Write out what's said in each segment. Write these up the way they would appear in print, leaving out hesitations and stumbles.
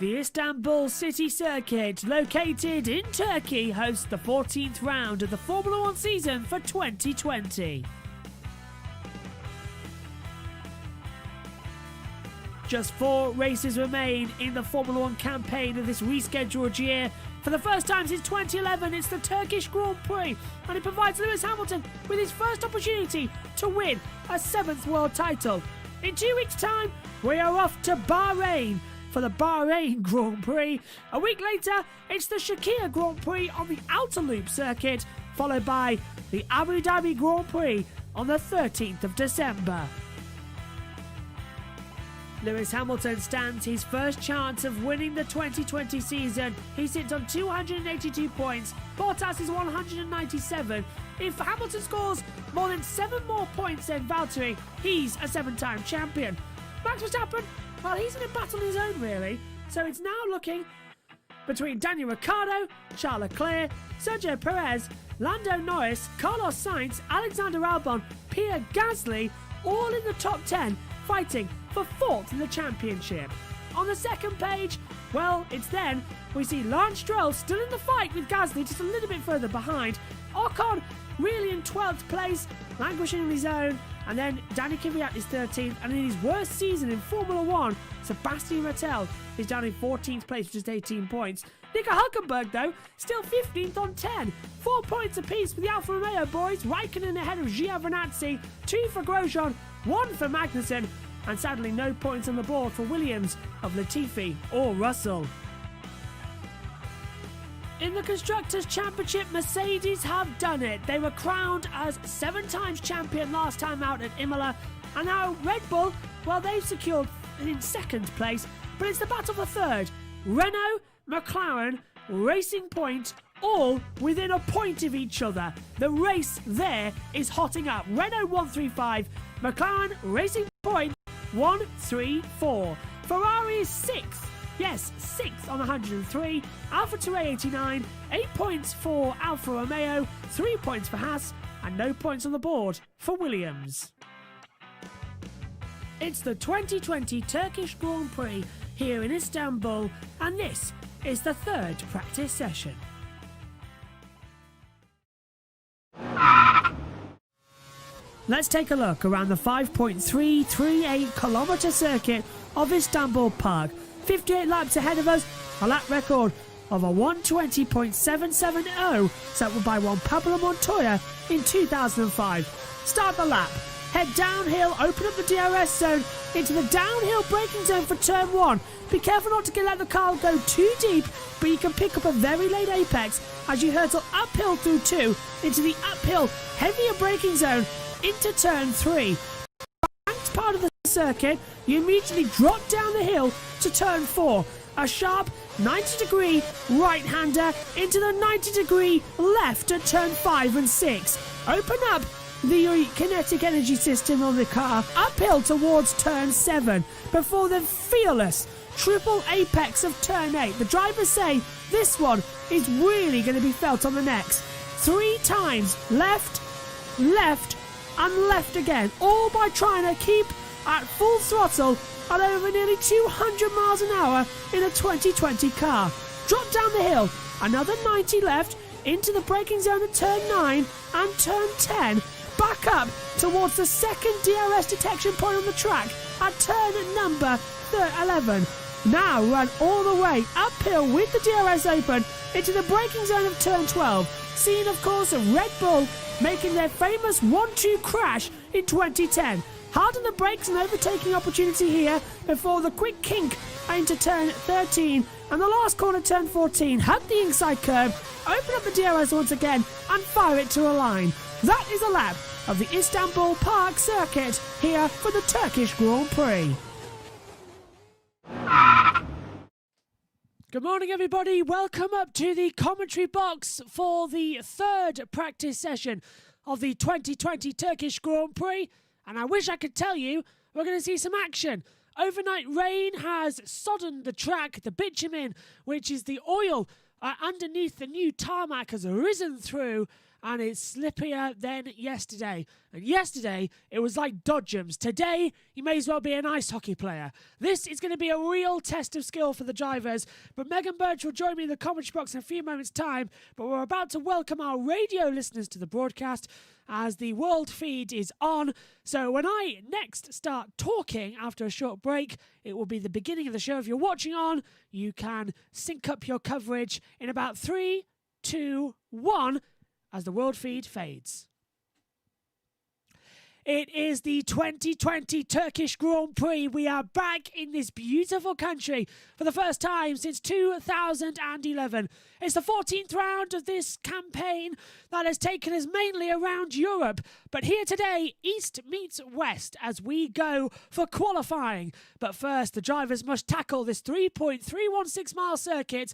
The Istanbul City Circuit, located in Turkey, hosts the 14th round of the Formula One season for 2020. Just 4 races remain in the Formula One campaign of this rescheduled year. For the first time since 2011, it's the Turkish Grand Prix, and it provides Lewis Hamilton with his first opportunity to win a 7th world title. In 2 weeks' time, we are off to Bahrain for the Bahrain Grand Prix. A week later, it's the Sharjah Grand Prix on the Outer Loop circuit, followed by the Abu Dhabi Grand Prix on the 13th of December. Lewis Hamilton stands his first chance of winning the 2020 season. He sits on 282 points. Bottas is 197. If Hamilton scores more than 7 more points than Valtteri, he's a 7-time champion. Max Verstappen, well, he's in a battle of his own, really. So it's now looking between Daniel Ricciardo, Charles Leclerc, Sergio Perez, Lando Norris, Carlos Sainz, Alexander Albon, Pierre Gasly, all in the top 10, fighting for 4th in the championship. On the second page, well, it's then we see Lance Stroll still in the fight with Gasly, just a little bit further behind. Ocon really in 12th place, languishing on his own. And then Danny Kvyat is 13th, and in his worst season in Formula One, Sebastian Vettel is down in 14th place with just 18 points. Nico Hülkenberg, though, still 15th on 10. 4 points apiece for the Alfa Romeo boys. Raikkonen ahead of Giovinazzi, 2 for Grosjean, 1 for Magnussen, and sadly no points on the board for Williams of Latifi or Russell. In the Constructors' Championship, Mercedes have done it. They were crowned as 7 times champion last time out at Imola. And now Red Bull, well, they've secured in 2nd place, but it's the battle for 3rd. Renault, McLaren, Racing Point, all within a point of each other. The race there is hotting up. Renault 135, McLaren, Racing Point 134. Ferrari is 6th. Yes, 6th on 103. AlphaTauri 89. 8 points for Alfa Romeo. 3 points for Haas. And no points on the board for Williams. It's the 2020 Turkish Grand Prix here in Istanbul. And this is the 3rd practice session. Let's take a look around the 5.338 kilometre circuit of Istanbul Park. 58 laps ahead of us, a lap record of a 120.770 set by Juan Pablo Montoya in 2005. Start the lap, head downhill, open up the DRS zone into the downhill braking zone for turn 1. Be careful not to let the car go too deep, but you can pick up a very late apex as you hurtle uphill through 2 into the uphill heavier braking zone into turn 3. Banked part of the circuit, you immediately drop down the hill to turn 4. A sharp 90-degree right-hander into the 90-degree left at turn 5 and 6. Open up the kinetic energy system on the car uphill towards turn 7 before the fearless triple apex of turn 8. The drivers say this one is really going to be felt on the necks. 3 times left, left, and left again, all by trying to keep at full throttle at over nearly 200 miles an hour in a 2020 car. Drop down the hill, another 90 left, into the braking zone at turn 9 and turn 10, back up towards the 2nd DRS detection point on the track at turn number 11. Now run all the way uphill with the DRS open into the braking zone of turn 12. Seeing, of course, a Red Bull making their famous 1-2 crash in 2010. Hard on the brakes and overtaking opportunity here before the quick kink into turn 13 and the last corner turn 14. Hug the inside curb, open up the DRS once again and fire it to a line. That is a lap of the Istanbul Park circuit here for the Turkish Grand Prix. Good morning, everybody. Welcome up to the commentary box for the 3rd practice session of the 2020 Turkish Grand Prix. And I wish I could tell you we're going to see some action. Overnight rain has sodden the track. The bitumen, which is the oil underneath the new tarmac, has risen through. and it's slippier than yesterday. And yesterday, it was like dodgems. Today, you may as well be an ice hockey player. This is going to be a real test of skill for the drivers, but Megan Birch will join me in the commentary box in a few moments' time, but we're about to welcome our radio listeners to the broadcast as the world feed is on. So when I next start talking after a short break, it will be the beginning of the show. If you're watching on, you can sync up your coverage in about 3, 2, 1 as the world feed fades. It is the 2020 Turkish Grand Prix. We are back in this beautiful country for the first time since 2011. It's the 14th round of this campaign that has taken us mainly around Europe. But here today, East meets West as we go for qualifying. But first, the drivers must tackle this 3.316 mile circuit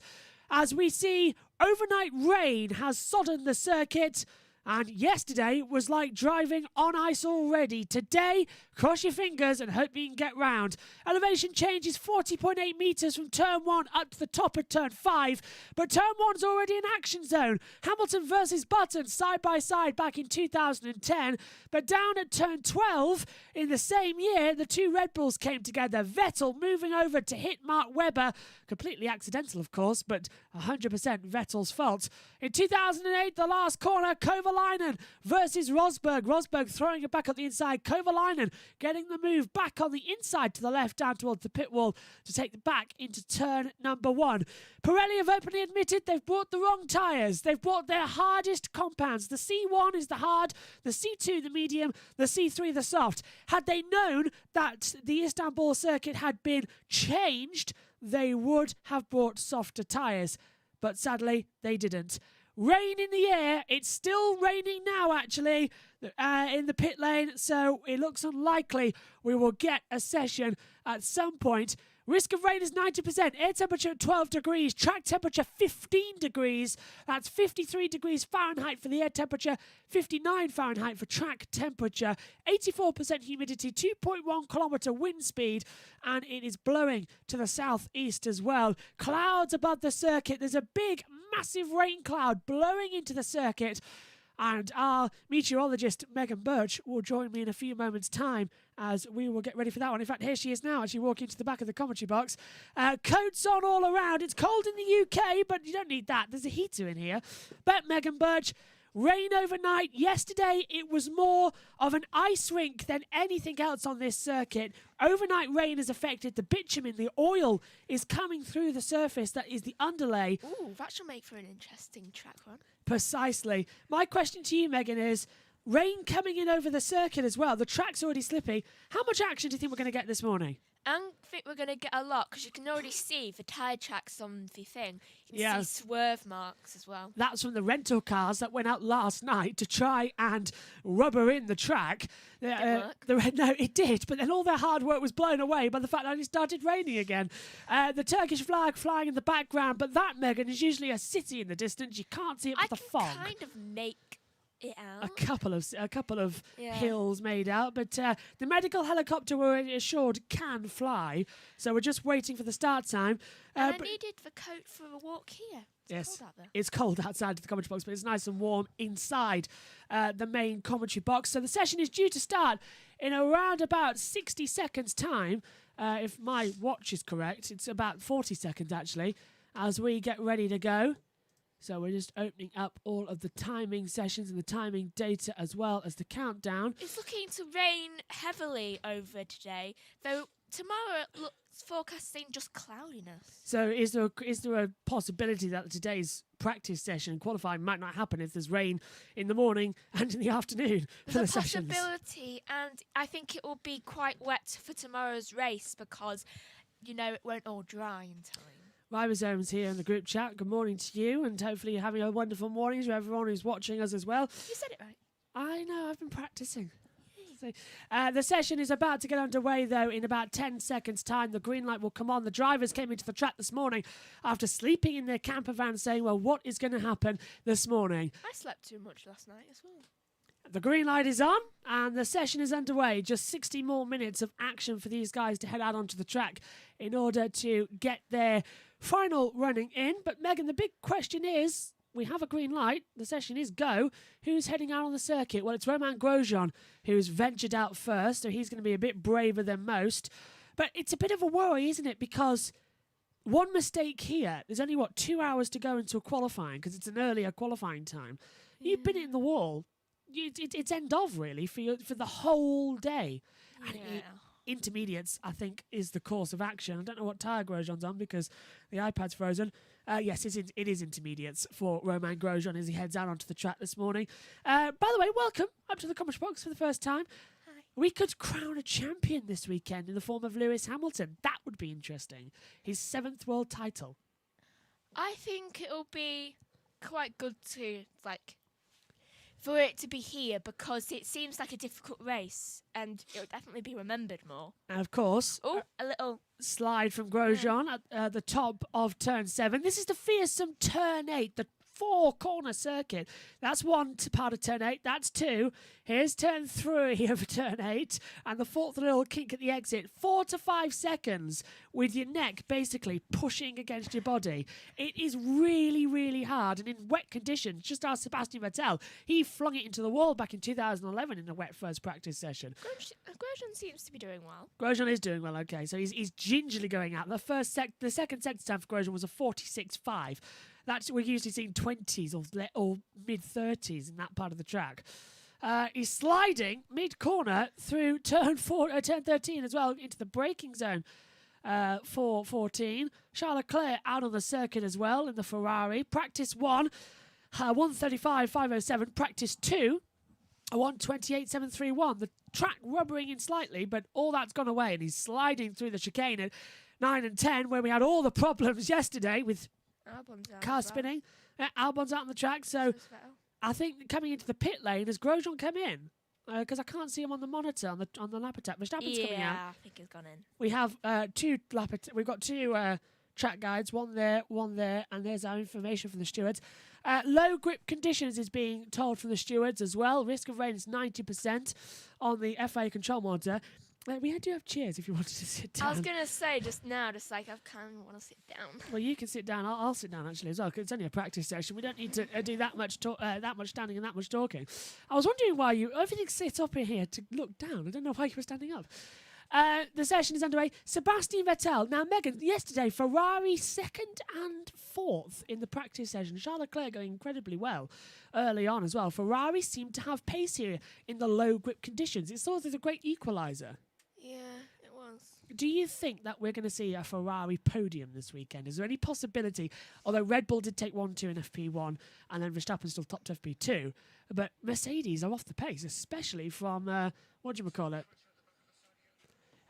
as we see overnight rain has sodden the circuit. And yesterday was like driving on ice already. Today, cross your fingers and hope you can get round. Elevation change is 40.8 metres from turn 1 up to the top of turn 5. But turn 1's already an action zone. Hamilton versus Button side by side back in 2010. But down at turn 12 in the same year, the two Red Bulls came together. Vettel moving over to hit Mark Webber. Completely accidental, of course, but 100% Vettel's fault. In 2008, the last corner, Kovalainen versus Rosberg. Rosberg throwing it back on the inside. Kovalainen getting the move back on the inside to the left down towards the pit wall to take the back into turn number 1. Pirelli have openly admitted they've bought the wrong tyres. They've bought their hardest compounds. The C1 is the hard, the C2 the medium, the C3 the soft. Had they known that the Istanbul circuit had been changed, they would have bought softer tyres. But sadly, they didn't. Rain in the air. It's still raining now, actually, in the pit lane, so it looks unlikely we will get a session at some point. Risk of rain is 90%. Air temperature at 12 degrees. Track temperature 15 degrees. That's 53 degrees Fahrenheit for the air temperature, 59 Fahrenheit for track temperature. 84% humidity, 2.1 kilometre wind speed, and it is blowing to the southeast as well. Clouds above the circuit. There's a big, massive rain cloud blowing into the circuit. And our meteorologist, Megan Birch, will join me in a few moments' time as we will get ready for that one. In fact, here she is now, actually walking to the back of the commentary box. Coats on all around. It's cold in the UK, but you don't need that. There's a heater in here. But Megan Birch, rain overnight. Yesterday, it was more of an ice rink than anything else on this circuit. Overnight rain has affected the bitumen. The oil is coming through the surface. That is the underlay. Ooh, that should make for an interesting track run. Precisely. My question to you, Megan, is rain coming in over the circuit as well. The track's already slippy. How much action do you think we're going to get this morning? I think we're going to get a lot because you can already see the tyre tracks on the thing. You can see swerve marks as well. That's from the rental cars that went out last night to try and rubber in the track. Didn't work. No, it did, but then all their hard work was blown away by the fact that it started raining again. The Turkish flag flying in the background, but that, Megan, is usually a city in the distance. You can't see it with the fog. I can kind of make it out. A couple of hills made out, but the medical helicopter we're assured can fly, so we're just waiting for the start time. And I needed the coat for a walk here. It's cold out there. It's cold outside the commentary box, but it's nice and warm inside the main commentary box. So the session is due to start in around about 60 seconds time. If my watch is correct, it's about 40 seconds actually, as we get ready to go. So we're just opening up all of the timing sessions and the timing data as well as the countdown. It's looking to rain heavily over today, though tomorrow looks forecasting just cloudiness. So is there a possibility that today's practice session qualifying might not happen if there's rain in the morning and in the afternoon for the sessions? There's a possibility, and I think it will be quite wet for tomorrow's race because, it won't all dry in time. Ribosomes here in the group chat. Good morning to you, and hopefully you're having a wonderful morning to everyone who's watching us as well. You said it right. I know, I've been practicing. So, the session is about to get underway, though, in about 10 seconds' time. The green light will come on. The drivers came into the track this morning after sleeping in their camper van saying, well, what is going to happen this morning? I slept too much last night as well. The green light is on and the session is underway. Just 60 more minutes of action for these guys to head out onto the track in order to get their final running in. But Megan, the big question is, we have a green light. The session is go. Who's heading out on the circuit? Well, it's Romain Grosjean who's ventured out first, so he's going to be a bit braver than most. But it's a bit of a worry, isn't it? Because one mistake here, there's only, 2 hours to go into qualifying because it's an earlier qualifying time. You've been in the wall. It's end of, really, for the whole day. And intermediates, I think, is the course of action. I don't know what tyre Grosjean's on because the iPad's frozen. Yes, it is intermediates for Romain Grosjean as he heads out onto the track this morning. By the way, welcome up to the commentary box for the first time. Hi. We could crown a champion this weekend in the form of Lewis Hamilton. That would be interesting. His 7th world title. I think it'll be quite good to, for it to be here because it seems like a difficult race and it'll definitely be remembered more. And of course, a little slide from Grosjean at the top of turn 7. This is the fearsome turn 8, the 4-corner circuit. That's one part of turn 8. That's 2. Here's turn 3 of turn 8. And the 4th little kink at the exit. 4 to 5 seconds with your neck basically pushing against your body. It is really, really hard. And in wet conditions, just ask Sebastian Vettel. He flung it into the wall back in 2011 in a wet first practice session. Grosjean seems to be doing well. Grosjean is doing well, okay. So he's gingerly going out. The second sector time for Grosjean was a 46.5. We're usually seeing 20s or mid-30s in that part of the track. He's sliding mid-corner through turn 13 as well into the braking zone for 14. Charles Leclerc out on the circuit as well in the Ferrari. Practice 1, 135.507. Practice 2, 128.731. The track rubbering in slightly, but all that's gone away, and he's sliding through the chicane at 9 and 10, where we had all the problems yesterday with car spinning. Albon's out on the track, so I think coming into the pit lane, has Grosjean come in? Because I can't see him on the monitor on the lap attack. Verstappen's coming out. Yeah, I think he's gone in. We have we've got two track guides, one there, and there's our information from the stewards. Low grip conditions is being told from the stewards as well. Risk of rain is 90% on the FA control monitor. We do have chairs if you wanted to sit down. I was going to say just now, I kind of want to sit down. Well, you can sit down. I'll sit down actually as well, because it's only a practice session. We don't need to do that much standing and that much talking. I was wondering why everything sits up in here to look down. I don't know why you were standing up. The session is underway. Sebastian Vettel. Now, Megan, yesterday, Ferrari 2nd and 4th in the practice session. Charles Leclerc going incredibly well early on as well. Ferrari seemed to have pace here in the low grip conditions. It's sort of a great equaliser. Yeah, it was. Do you think that we're going to see a Ferrari podium this weekend? Is there any possibility? Although Red Bull did take 1-2 in FP1 and then Verstappen still topped FP2. But Mercedes are off the pace, especially from,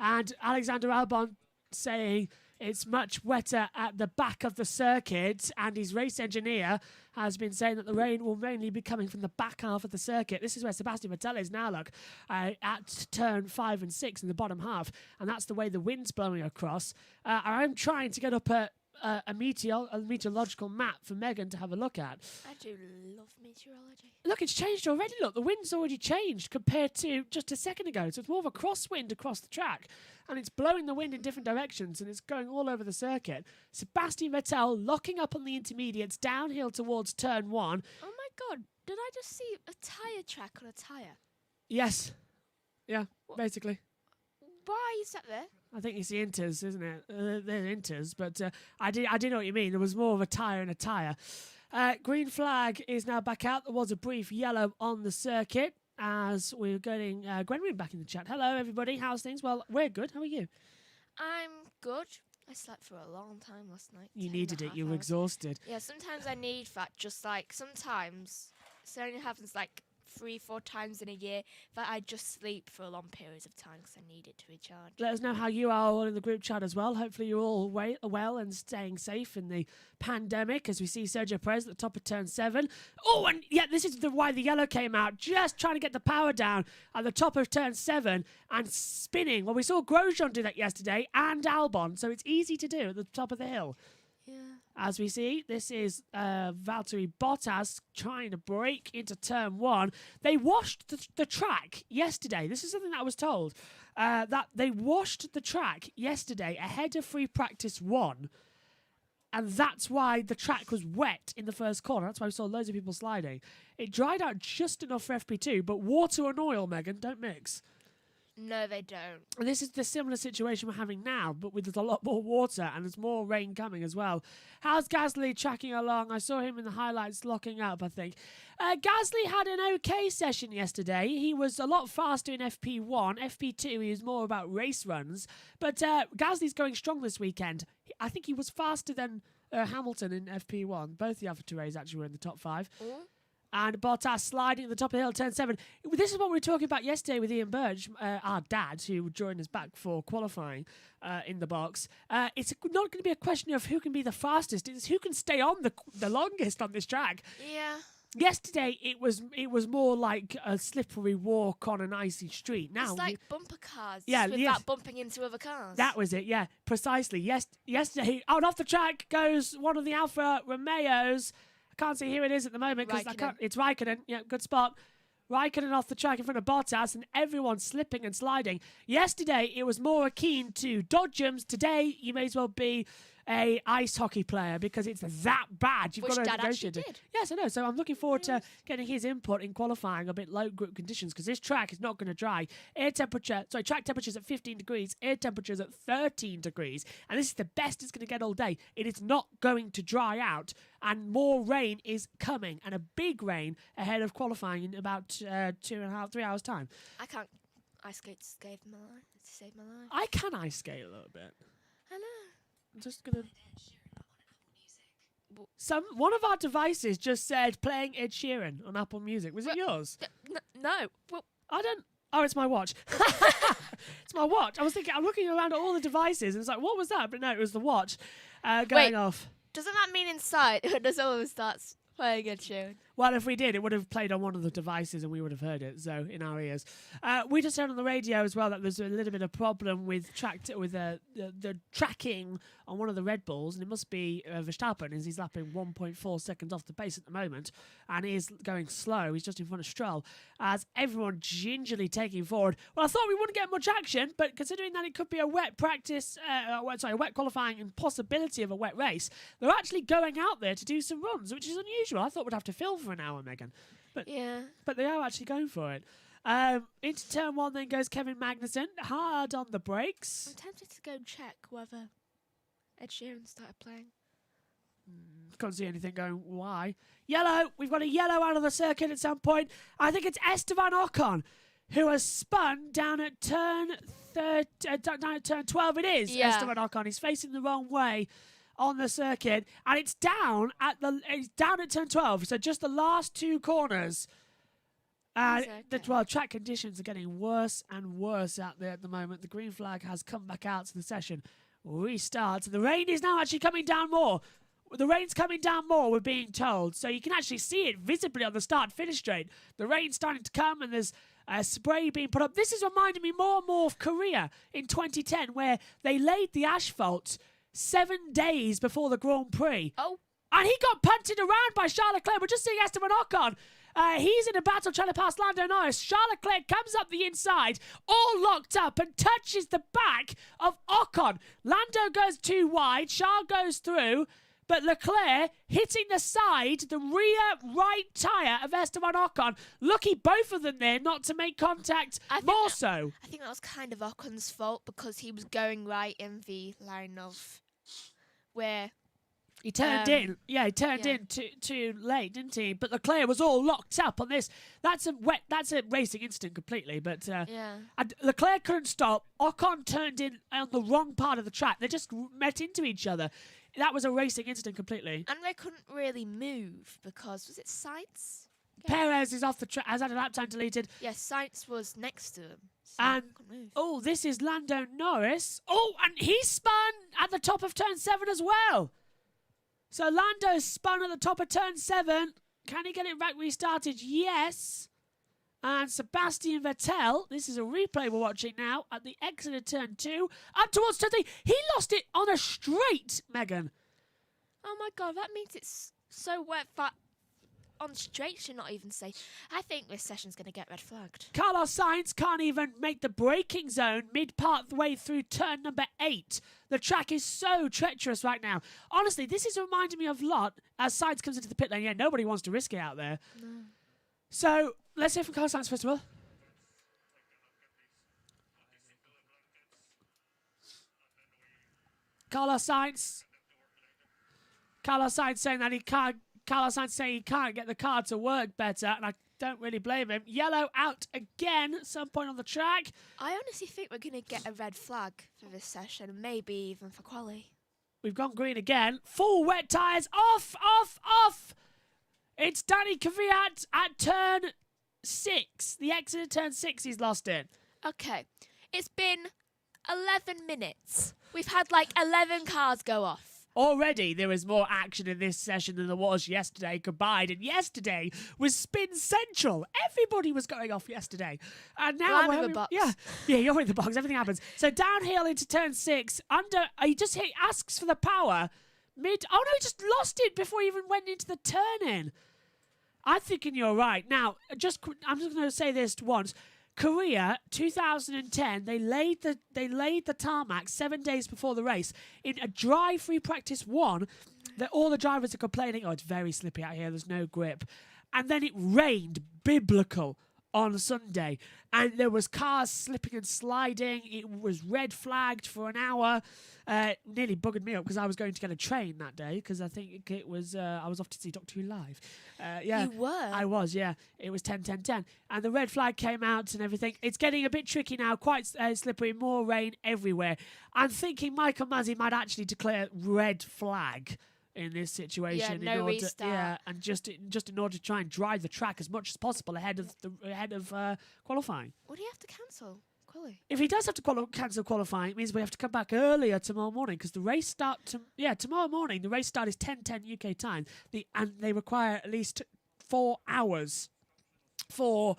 And Alexander Albon saying it's much wetter at the back of the circuit, and his race engineer has been saying that the rain will mainly be coming from the back half of the circuit. This is where Sebastian Vettel is now, look, at turn 5 and 6 in the bottom half, and that's the way the wind's blowing across. I'm trying to get up a meteorological map for Megan to have a look at. I do love meteorology. Look, it's changed already. Look, the wind's already changed compared to just a second ago. So it's more of a crosswind across the track. And it's blowing the wind in different directions, and it's going all over the circuit. Sebastian Vettel locking up on the intermediates downhill towards turn 1. Oh my God, did I just see a tyre track on a tyre? Yes. Yeah, basically. Why is that there? I think it's the Inters, isn't it? They're Inters, but I did know what you mean. There was more of a tyre and a tyre. Green flag is now back out. There was a brief yellow on the circuit as we're getting Gwenwyn back in the chat. Hello, everybody. How's things? Well, we're good. How are you? I'm good. I slept for a long time last night. You needed it. You were exhausted. Yeah, sometimes I need that. Just sometimes. So it only happens 3-4 times in a year that I just sleep for long periods of time because I need it to recharge. Let us know how you are all in the group chat as well. Hopefully you're all well and staying safe in the pandemic as we see Sergio Perez at the top of turn 7. Oh, and yeah, this is why the yellow came out. Just trying to get the power down at the top of turn 7 and spinning. Well, we saw Grosjean do that yesterday and Albon, so it's easy to do at the top of the hill. Yeah. As we see, this is Valtteri Bottas trying to break into turn 1. They washed the track yesterday. This is something that I was told. That they washed the track yesterday ahead of free practice 1. And that's why the track was wet in the first corner. That's why we saw loads of people sliding. It dried out just enough for FP2, but water and oil, Megan, don't mix. No, they don't. And this is the similar situation we're having now, but with a lot more water and there's more rain coming as well. How's Gasly tracking along? I saw him in the highlights locking up, I think. Gasly had an okay session yesterday. He was a lot faster in FP1. FP2, he was more about race runs. But Gasly's going strong this weekend. I think he was faster than Hamilton in FP1. Both the AlphaTauri's actually were in the top 5. Ooh. And Bottas sliding at the top of the hill, turn 7. This is what we were talking about yesterday with Ian Burge, our dad, who joined us back for qualifying in the box. It's not going to be a question of who can be the fastest. It's who can stay on the longest on this track. Yeah. Yesterday, it was more like a slippery walk on an icy street. Now, It's like bumper cars Yeah, without bumping into other cars. that was it, yeah, precisely. Yesterday, out off the track goes one of the Alfa Romeos. I can't see who it is at the moment because it's Raikkonen. Yeah, good spot. Raikkonen off the track in front of Bottas and everyone slipping and sliding. Yesterday, it was more akin to dodgems. Today, you may as well be a ice hockey player because it's that bad. You've Which got to Dad actually negotiate it. did. Yes, I know. So I'm looking forward to getting his input in qualifying a bit low grip conditions because this track is not going to dry. Track temperature's at 15 degrees, air temperature's at 13 degrees, and this is the best it's going to get all day. It is not going to dry out, and more rain is coming, and a big rain ahead of qualifying in about 2.5, 3 hours' time. I can't ice skate to save my life. I can ice skate a little bit. I know. I'm just gonna. One of our devices just said playing Ed Sheeran on Apple Music. Was it yours? No. Well, I don't. Oh, it's my watch. It's my watch. I was thinking. I'm looking around at all the devices, and it's like, what was that? But no, it was the watch going off. doesn't that mean inside it does always starts playing a tune? Well, if we did, it would have played on one of the devices and we would have heard it, so in our ears. We just heard on the radio as well that there's a little bit of problem with the tracking on one of the Red Bulls, and it must be Verstappen, as he's lapping 1.4 seconds off the pace at the moment, and is going slow. He's just in front of Stroll, as everyone gingerly taking forward. Well, I thought we wouldn't get much action, but considering that it could be a wet practice, a wet qualifying and possibility of a wet race, they're actually going out there to do some runs, which is unusual. I thought we'd have to film for an hour, Megan. But they are actually going for it. Into turn 1 then goes Kevin Magnussen, hard on the brakes. I'm tempted to go and check whether Ed Sheeran started playing. Can't see anything going, why? Yellow! We've got a yellow out of the circuit at some point. I think it's Esteban Ocon, who has spun down at turn 12. It is Esteban Ocon. He's facing the wrong way on the circuit, and it's down at turn 12. So just the last 2 corners. The track conditions are getting worse and worse out there at the moment. The green flag has come back out to the session. Restart. The rain is now actually coming down more. The rain's coming down more, we're being told. So you can actually see it visibly on the start-finish straight. The rain's starting to come, and there's spray being put up. This is reminding me more and more of Korea in 2010, where they laid the asphalt 7 days before the Grand Prix. Oh. And he got punted around by Charles Leclerc. We're just seeing Esteban Ocon. He's in a battle trying to pass Lando Norris. Charles Leclerc comes up the inside, all locked up, and touches the back of Ocon. Lando goes too wide. Charles goes through. But Leclerc hitting the side, the rear right tyre of Esteban Ocon. Lucky both of them there not to make contact more so. I think that was kind of Ocon's fault because he was going right in the line of where... He turned in. Yeah, he turned in too late, didn't he? But Leclerc was all locked up on this. That's a racing incident completely. But and Leclerc couldn't stop. Ocon turned in on the wrong part of the track. They just met into each other. That was a racing incident completely. And they couldn't really move because, was it Sainz? Yeah. Perez is off the track, has had a lap time deleted. Yes, Sainz was next to him. So and, this is Lando Norris. Oh, and he spun at the top of turn 7 as well. So Lando spun at the top of turn 7. Can he get it back restarted? Yes. And Sebastian Vettel, this is a replay we're watching now, at the exit of turn 2, up towards turn 3. He lost it on a straight, Megan. Oh my God, that means it's so wet that on straight should not even say. I think this session's going to get red flagged. Carlos Sainz can't even make the braking zone mid-part way through turn number 8. The track is so treacherous right now. Honestly, this is reminding me of Lot as Sainz comes into the pit lane. Yeah, nobody wants to risk it out there. No. So, let's hear from Carlos Sainz first of all. Carlos Sainz saying that he can't. Carlos Sainz saying he can't get the car to work better, and I don't really blame him. Yellow out again at some point on the track. I honestly think we're going to get a red flag for this session, maybe even for quali. We've gone green again. Full wet tyres. Off. It's Danny Kvyat at turn 6. The exit of turn 6 he's lost in. Okay, it's been 11 minutes. We've had like 11 cars go off. Already there is more action in this session than there was yesterday combined, and yesterday was spin central. Everybody was going off yesterday, and now I'm in the box. Yeah, you're in the box. Everything happens. So downhill into turn 6. He asks for the power mid. Oh no, he just lost it before he even went into the turn in. I'm thinking you're right. Now, I'm just going to say this once. Korea 2010, they laid the tarmac 7 days before the race in a dry free practice 1 that all the drivers are complaining, oh, it's very slippy out here, there's no grip. And then it rained biblical on Sunday, and there was cars slipping and sliding. It was red flagged for an hour. Nearly buggered me up because I was going to get a train that day because I think it was I was off to see Doctor Who live. Yeah, You were? I was. Yeah, it was 10:10:10, and the red flag came out and everything. It's getting a bit tricky now, quite slippery, more rain everywhere. I'm thinking Michael Masi might actually declare red flag in this situation, no restart. Yeah, and just in order to try and drive the track as much as possible ahead of qualifying. What do you have to cancel? Quali. If he does have to cancel qualifying, it means we have to come back earlier tomorrow morning because the race start tomorrow morning. The race start is 10:10 UK time. And they require at least 4 hours to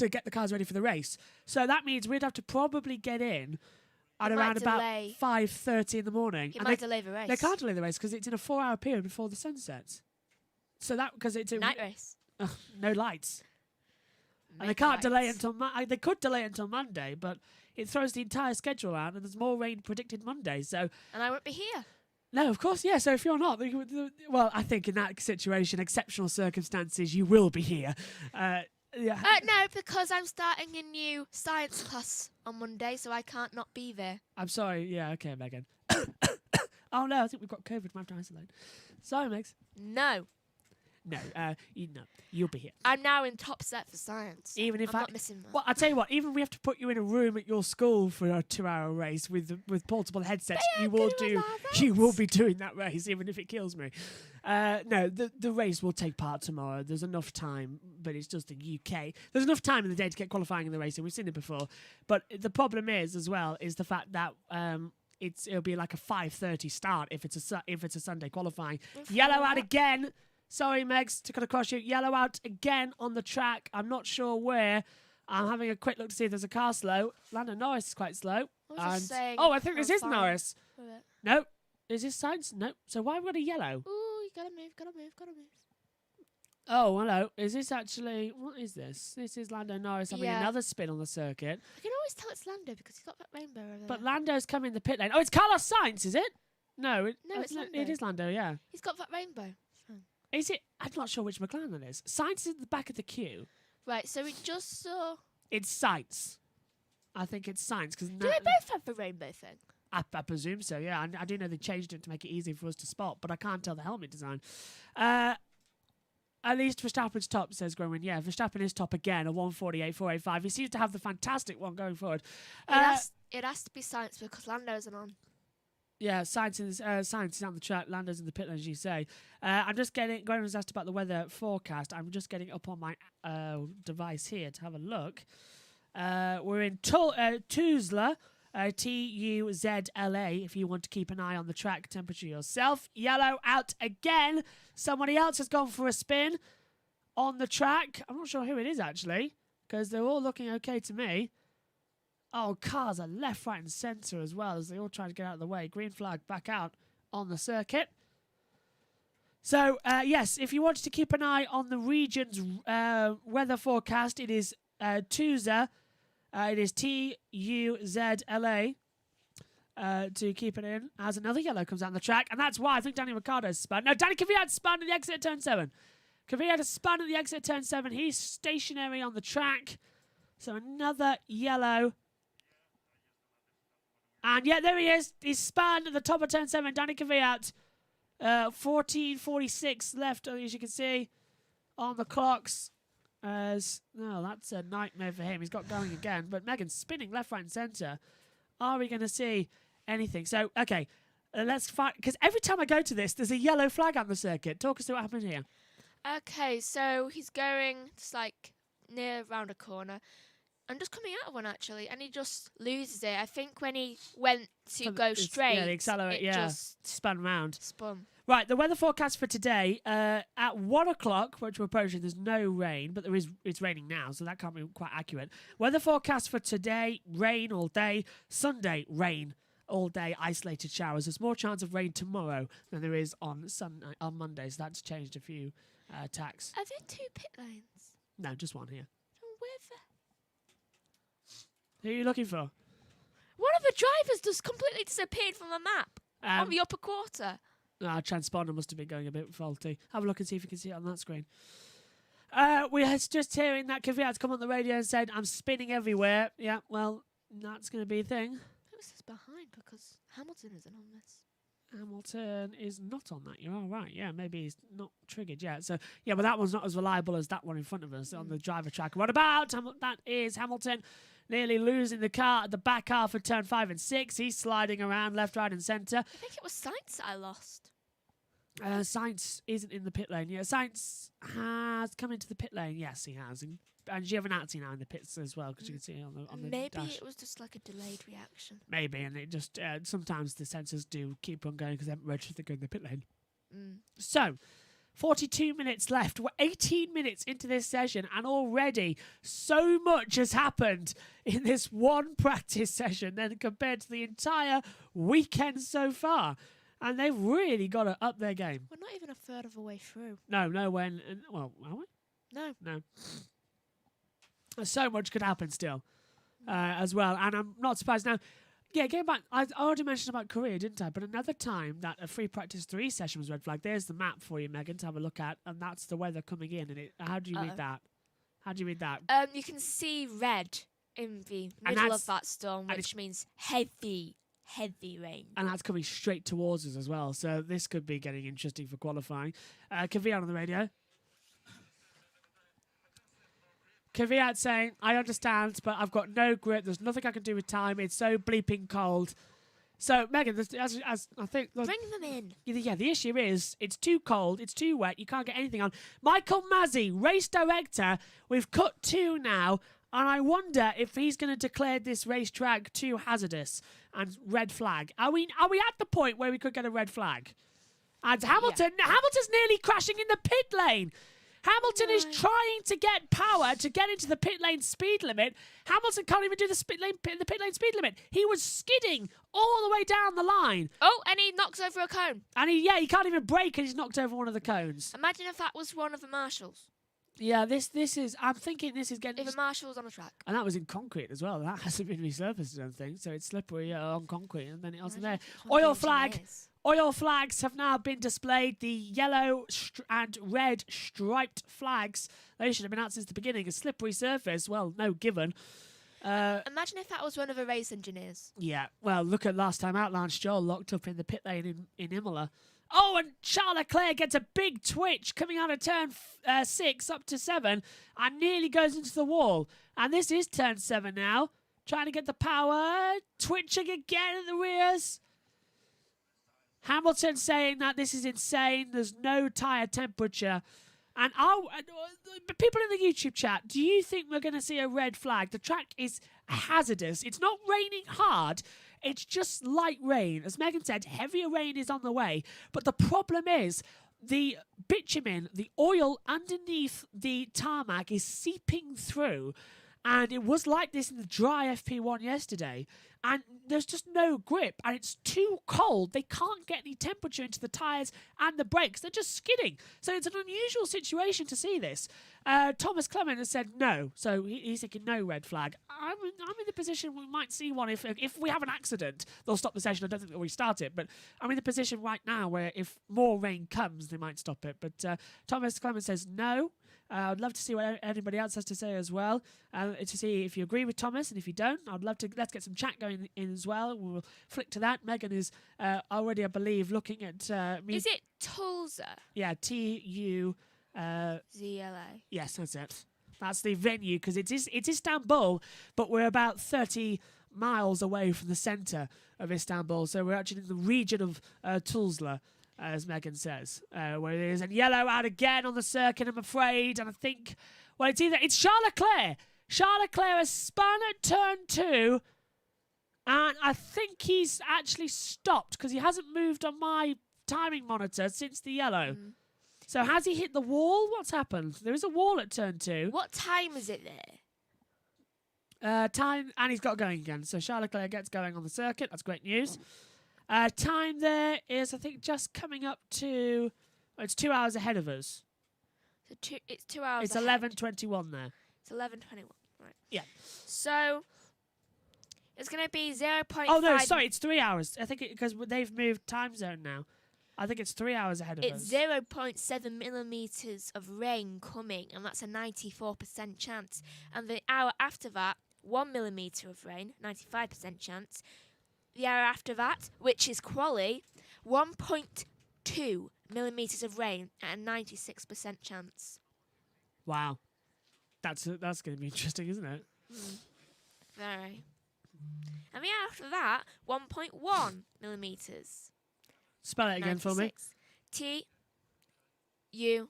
get the cars ready for the race. So that means we'd have to probably get in at around about 5:30 in the morning. He might delay the race. They can't delay the race because it's in a 4-hour period before the sun sets. So that because it's a night race. No lights. And they Make can't delay lights. until they could delay until Monday, but it throws the entire schedule out, and there's more rain predicted Monday. So And I won't be here. no, of course, yeah. So if you're not, well, I think in that situation, exceptional circumstances, you will be here. Yeah. No, because I'm starting a new science class on Monday, so I can't not be there. I'm sorry. Yeah, okay, Megan. Oh no, I think we've got COVID. We have to isolate. Sorry, Megs. No. No, you'll be here. I'm now in top set for science. Even if I'm not missing that. Well, I'll tell you what. Even if we have to put you in a room at your school for a 2-hour race with portable headsets, you will be doing that race, even if it kills me. No, the race will take part tomorrow. There's enough time, but it's just the UK. There's enough time in the day to get qualifying in the race, and we've seen it before. But the problem is as well is the fact that it'll be like a 5:30 start if it's a Sunday qualifying. Yellow out again. Sorry, Megs, to cut across you. Yellow out again on the track. I'm not sure where. I'm having a quick look to see if there's a car slow. Lando Norris is quite slow. I was just saying. I think this is fine Norris. with it. No. Is this Sainz? No. So why have we got a yellow? Ooh, you gotta move. Oh, hello. Is this actually... What is this? This is Lando Norris having Yeah. another spin on the circuit. I can always tell it's Lando because he's got that rainbow over there. But Lando's coming in the pit lane. Oh, it's Carlos Sainz, is it? No, it's Lando. It is Lando, yeah. He's got that rainbow. Is it? I'm not sure which McLaren that is. Sainz is at the back of the queue. Right, so we just saw... It's Sainz. I think it's Sainz. Do they both have the rainbow thing? I presume so, yeah. I do know they changed it to make it easy for us to spot, but I can't tell the helmet design. At least Verstappen's top, says Growin. Yeah, Verstappen is top again, a 148.485. He seems to have the fantastic one going forward. It has to be science because Lando isn't on. Yeah, Sainz is on the track. Lando's in the pit lane, as you say. I'm just getting... Growin was asked about the weather forecast. I'm just getting up on my device here to have a look. We're in Tuzla. Tuzla, if you want to keep an eye on the track temperature yourself. Yellow out again. Somebody else has gone for a spin on the track. I'm not sure who it is, actually, because they're all looking okay to me. Oh, cars are left, right, and centre as well as they all try to get out of the way. Green flag back out on the circuit. So, yes, if you wanted to keep an eye on the region's weather forecast, it is Tuza. It is Tuzla to keep it in as another yellow comes down the track. And that's why I think Danny Ricciardo's spun. No, Danny Kvyat spun at the exit at turn 7. Kvyat has spun at the exit at turn 7. He's stationary on the track. So another yellow. And yeah, there he is. He's spun at the top of turn 7. Danny Kvyat. 14:46 left, as you can see, on the clocks. That's a nightmare for him. He's got going again. But Megan's spinning left, right, and centre. Are we going to see anything? So, okay, let's find... Because every time I go to this, there's a yellow flag on the circuit. Talk us through what happened here. Okay, so he's going just like near round a corner. I'm just coming out of one, actually, and he just loses it. I think when he went to go straight, the accelerate, just spun round. Spun. Right, the weather forecast for today, at 1 o'clock, which we're approaching, there's no rain, but it's raining now, so that can't be quite accurate. Weather forecast for today, rain all day. Sunday, rain all day, isolated showers. There's more chance of rain tomorrow than there is on Monday, so that's changed a few tacks. Are there 2 pit lanes? No, just one here. Where Who are you looking for? one of the drivers just completely disappeared from the map on the upper quarter. Our transponder must have been going a bit faulty. Have a look and see if you can see it on that screen. We are just hearing that Kvyat's come on the radio and said, I'm spinning everywhere. Yeah, well, that's going to be a thing. Who's this behind? Because Hamilton isn't on this. Hamilton is not on that. You're all right. Yeah, maybe he's not triggered yet. So, yeah, but that one's not as reliable as that one in front of us on the driver track. What about? That is Hamilton nearly losing the car at the back half of turn 5 and 6. He's sliding around left, right, and centre. I think it was Sainz that I lost. Sainz isn't in the pit lane. Yeah, Sainz has come into the pit lane. Yes, he has. And Giovinazzi now in the pits as well, because you can see on the Maybe dash. it was just like a delayed reaction. Maybe, and it just sometimes the sensors do keep on going because they haven't registered to go in the pit lane. So, 42 minutes left. We're 18 minutes into this session, and already so much has happened in this one practice session then compared to the entire weekend so far. And they've really got to up their game. We're not even a third of the way through. No, well, are we? No. So much could happen still as well. And I'm not surprised. Now, yeah, getting back, I already mentioned about Korea, didn't I? But another time that a free practice 3 session was red flag. There's the map for you, Megan, to have a look at. And that's the weather coming in. And how do you read that? How do you read that? You can see red in the middle of that storm, which means heavy rain. And that's coming straight towards us as well. So this could be getting interesting for qualifying. Kvyat on the radio. Kvyat saying, I understand, but I've got no grip. There's nothing I can do with time. It's so bleeping cold. So, Megan, as I think... Bring them in. Yeah, the issue is it's too cold, it's too wet, you can't get anything on. Michael Masi, race director, we've cut 2 now, and I wonder if he's going to declare this racetrack too hazardous and red flag. Are we at the point where we could get a red flag? And Hamilton's nearly crashing in the pit lane. Hamilton is trying to get power to get into the pit lane speed limit. Hamilton can't even do the pit lane speed limit. He was skidding all the way down the line. Oh, and he knocks over a cone. And he can't even brake, and he's knocked over one of the cones. Imagine if that was one of the marshals. Yeah, this is. I'm thinking this is getting. If a marshal's on the track. And that was in concrete as well. That hasn't been resurfaced, I don't think. So it's slippery on concrete, and then it wasn't there. Oil flag. Oil flags have now been displayed. The yellow and red striped flags. They should have been out since the beginning. A slippery surface. Well, no given. Imagine if that was one of the race engineers. Yeah. Well, look at last time out. Lance Stroll locked up in the pit lane in Imola. Oh, and Charles Leclerc gets a big twitch coming out of turn 6 up to 7 and nearly goes into the wall. And this is turn 7 now. Trying to get the power. Twitching again in the rears. Hamilton saying that this is insane. There's no tyre temperature. And people in the YouTube chat, do you think we're going to see a red flag? The track is hazardous. It's not raining hard. It's just light rain. As Megan said, heavier rain is on the way. But the problem is the bitumen, the oil underneath the tarmac is seeping through. And it was like this in the dry FP1 yesterday. And there's just no grip. And it's too cold. They can't get any temperature into the tyres and the brakes. They're just skidding. So it's an unusual situation to see this. Thomas Clement has said no. So he's thinking no red flag. I'm in the position we might see one if we have an accident. They'll stop the session. I don't think they'll restart it. But I'm in the position right now where if more rain comes, they might stop it. But Thomas Clement says no. I'd love to see what anybody else has to say as well, to see if you agree with Thomas, and if you don't, I'd love to. Let's get some chat going in as well. We'll flick to that. Megan is already, I believe, looking at me. Is it Tulsa? Yeah, TU. ZLA. Yes, that's it. That's the venue because it's Istanbul, but we're about 30 miles away from the centre of Istanbul, so we're actually in the region of Tuzla. As Megan says, where it is. And yellow out again on the circuit, I'm afraid. And I think, well, it's Charles Leclerc. Charles Leclerc has spun at turn 2. And I think he's actually stopped because he hasn't moved on my timing monitor since the yellow. So has he hit the wall? What's happened? There is a wall at turn 2. What time is it there? Time, and he's got going again. So Charles Leclerc gets going on the circuit. That's great news. Time there is, I think, just coming up to... it's 2 hours ahead of us. So it's 2 hours It's ahead. 11:21 there. It's 11:21. Right. Yeah. So it's going to be 0.5... Oh, no, sorry, it's 3 hours. I think because they've moved time zone now. I think it's 3 hours ahead of us. It's 0.7 millimetres of rain coming, and that's a 94% chance. And the hour after that, 1 millimetre of rain, 95% chance. The hour after that, which is quali, 1.2 millimetres of rain at a 96% chance. Wow. That's going to be interesting, isn't it? Very. And the hour after that, 1.1 millimetres. Spell it again for me. T-U.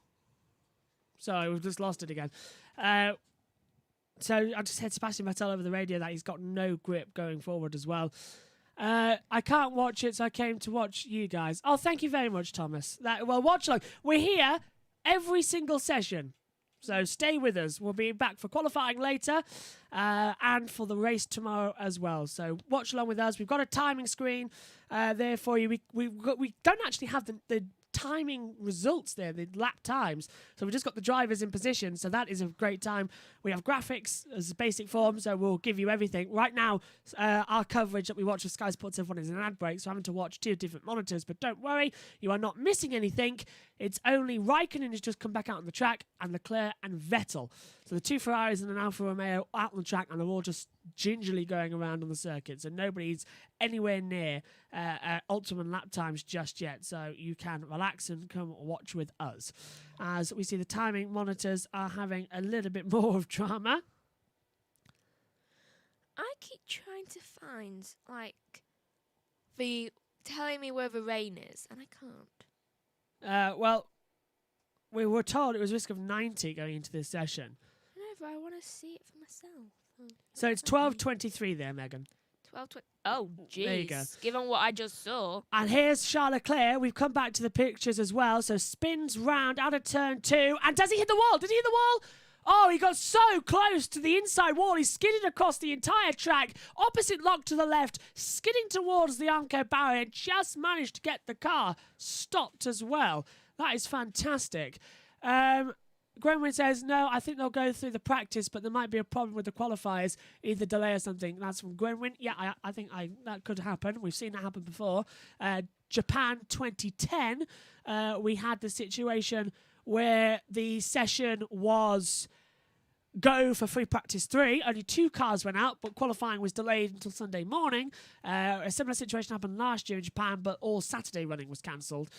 Sorry, we've just lost it again. So I just heard Sebastian Vettel over the radio that he's got no grip going forward as well. I can't watch it, so I came to watch you guys. Oh, thank you very much, Thomas. Watch along. We're here every single session, so stay with us. We'll be back for qualifying later and for the race tomorrow as well. So watch along with us. We've got a timing screen there for you. We don't actually have the timing results there, the lap times. So we've just got the drivers in position, so that is a great time. We have graphics as a basic form, so we'll give you everything. Right now, our coverage that we watch of Sky Sports F1 is an ad break, so I'm having to watch 2 different monitors, but don't worry, you are not missing anything. It's only Raikkonen who's just come back out on the track, and Leclerc and Vettel. So the 2 Ferraris and an Alfa Romeo out on the track, and they're all just gingerly going around on the circuit, so nobody's anywhere near optimum lap times just yet, so you can relax and come watch with us. As we see the timing monitors are having a little bit more of drama. I keep trying to find, telling me where the rain is, and I can't. Well, we were told it was a risk of 90 going into this session. No, but I want to see it for myself. So it's 12:23 there, Megan. 12:20. Oh, jeez. There you go. Given what I just saw. And here's Charles Leclerc. We've come back to the pictures as well. So spins round out of turn 2. And does he hit the wall? Did he hit the wall? Oh, he got so close to the inside wall. He skidded across the entire track. Opposite lock to the left. Skidding towards the Armco barrier. Just managed to get the car stopped as well. That is fantastic. Gwenwyn says, no, I think they'll go through the practice, but there might be a problem with the qualifiers, either delay or something. That's from Gwenwyn. Yeah, I think that could happen. We've seen that happen before. Japan 2010, we had the situation where the session was go for free practice 3. Only 2 cars went out, but qualifying was delayed until Sunday morning. A similar situation happened last year in Japan, but all Saturday running was cancelled.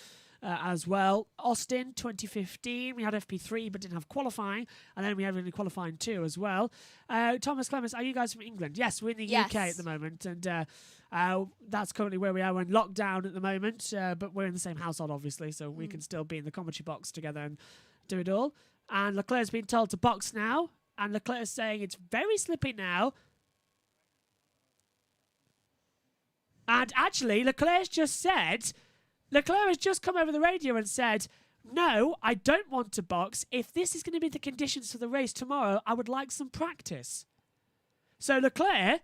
As well. Austin 2015, we had FP3 but didn't have qualifying, and then we had only qualifying 2 as well. Thomas Clements, are you guys from England? Yes, we're in the UK at the moment, and that's currently where we are. We're in lockdown at the moment, but we're in the same household obviously, so we can still be in the commentary box together and do it all. And Leclerc's been told to box now, and Leclerc's saying it's very slippy now. And actually, Leclerc has just come over the radio and said, no, I don't want to box. If this is going to be the conditions for the race tomorrow, I would like some practice. So Leclerc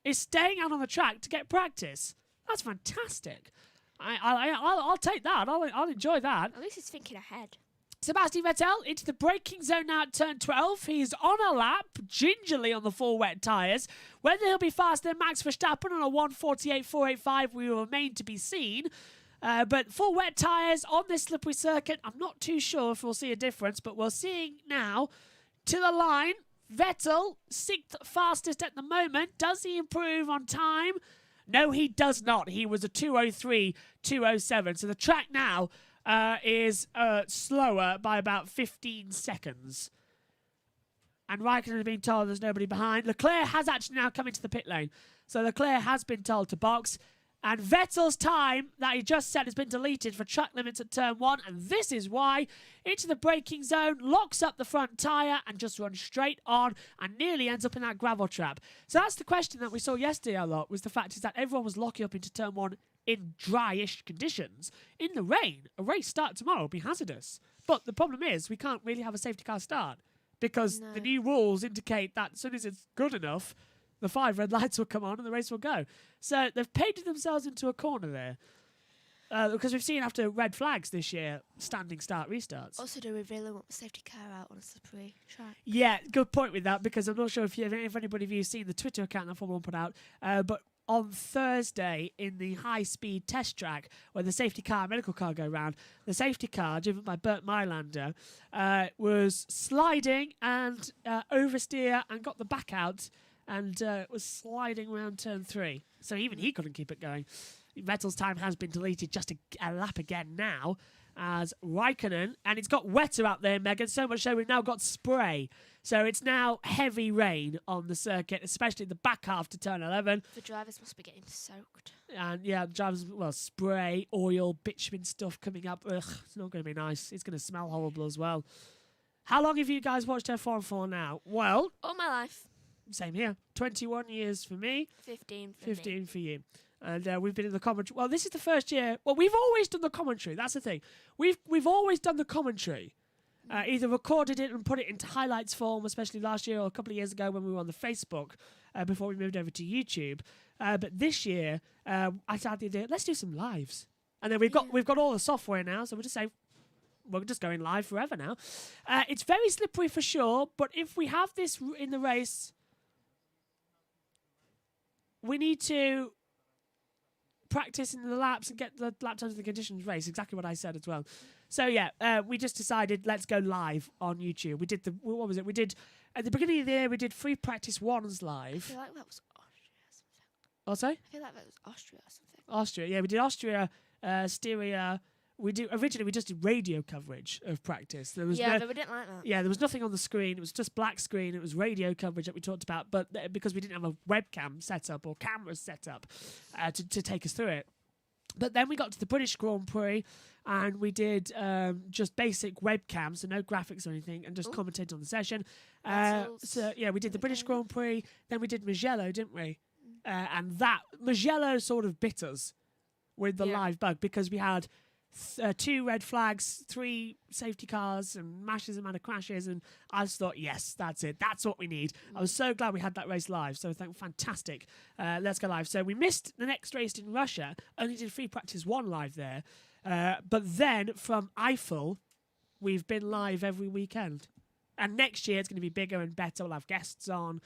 is staying out on the track to get practice. That's fantastic. I'll take that. I'll enjoy that. At least he's thinking ahead. Sebastian Vettel into the braking zone now at turn 12. He's on a lap, gingerly on the full wet tyres. Whether he'll be faster than Max Verstappen on a 1:48.485 will remain to be seen. But full wet tyres on this slippery circuit, I'm not too sure if we'll see a difference, but we're seeing now to the line. Vettel, 6th fastest at the moment. Does he improve on time? No, he does not. He was a 2:03.207. So the track now is slower by about 15 seconds. And Raikkonen has been told there's nobody behind. Leclerc has actually now come into the pit lane. So Leclerc has been told to box. And Vettel's time that he just set has been deleted for track limits at turn 1. And this is why into the braking zone, locks up the front tyre and just runs straight on and nearly ends up in that gravel trap. So that's the question that we saw yesterday a lot, was the fact is that everyone was locking up into turn 1 in dryish conditions. In the rain, a race start tomorrow will be hazardous. But the problem is we can't really have a safety car start because the new rules indicate that as soon as it's good enough, the 5 red lights will come on and the race will go. So they've painted themselves into a corner there. Because we've seen after red flags this year, standing start restarts. Also, do we really want the safety car out on a slippery track? Yeah, good point with that, because I'm not sure if anybody of you have seen the Twitter account that Formula 1 put out, but on Thursday in the high-speed test track where the safety car and medical car go round, the safety car, driven by Bert Mylander, was sliding and oversteer and got the back out and was sliding around turn 3. So even he couldn't keep it going. Vettel's time has been deleted just a lap again now as Raikkonen, and it's got wetter out there, Megan, so much so we've now got spray. So it's now heavy rain on the circuit, especially the back half to turn 11. The drivers must be getting soaked. And yeah, drivers, well, spray, oil, bitumen stuff coming up. Ugh, it's not going to be nice. It's going to smell horrible as well. How long have you guys watched F1 for now? Well, All my life. same here. 21 years for me, 15 for 15 for you. And we've been in the commentary. Well, this is the first year. Well, we've always done the commentary. That's the thing. We've always done the commentary. Either recorded it and put it into highlights form, especially last year or a couple of years ago when we were on the Facebook before we moved over to YouTube. But this year, I started the idea, let's do some lives. And then we've got all the software now, so we'll just say, we're just going live forever now. It's very slippery for sure, but if we have this in the race, we need to practice in the laps and get the lap times of the conditions race. Exactly what I said as well. So yeah, we just decided let's go live on YouTube. We did what was it? We did at the beginning of the year. We did free practice ones I live. feel like that was Austria or something. Oh, sorry? I feel like that was Austria or something. Austria. Yeah, we did Austria, Styria. Originally we just did radio coverage of practice. There was but we didn't like that. Yeah, there was nothing on the screen. It was just black screen. It was radio coverage that we talked about, but because we didn't have a webcam set up or cameras set up to take us through it. But then we got to the British Grand Prix and we did just basic webcams, so no graphics or anything, and just commentated on the session. So yeah, we did the British Grand Prix. Then we did Mugello, didn't we? And that Mugello sort of bit us with the live bug because we had 2 red flags, 3 safety cars, and massive amount of crashes, and I just thought, yes, that's it. That's what we need. I was so glad we had that race live. So fantastic. Let's go live. So we missed the next race in Russia. Only did free practice 1 live there. But then from Eiffel, we've been live every weekend. And next year it's going to be bigger and better. We'll have guests on,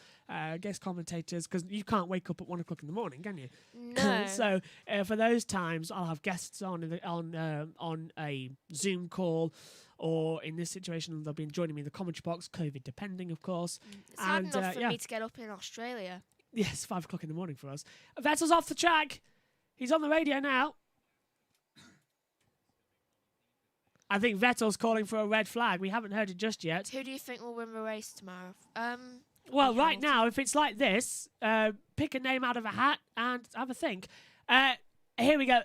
guest commentators, because you can't wake up at 1 o'clock in the morning, can you? No. So for those times, I'll have guests on on a Zoom call, or in this situation, they'll be joining me in the commentary box, COVID depending, of course. It's hard enough for me to get up in Australia. Yes, 5 o'clock in the morning for us. Vettel's off the track. He's on the radio now. I think Vettel's calling for a red flag. We haven't heard it just yet. Who do you think will win the race tomorrow? Well, right now, if it's like this, pick a name out of a hat and have a think. Here we go.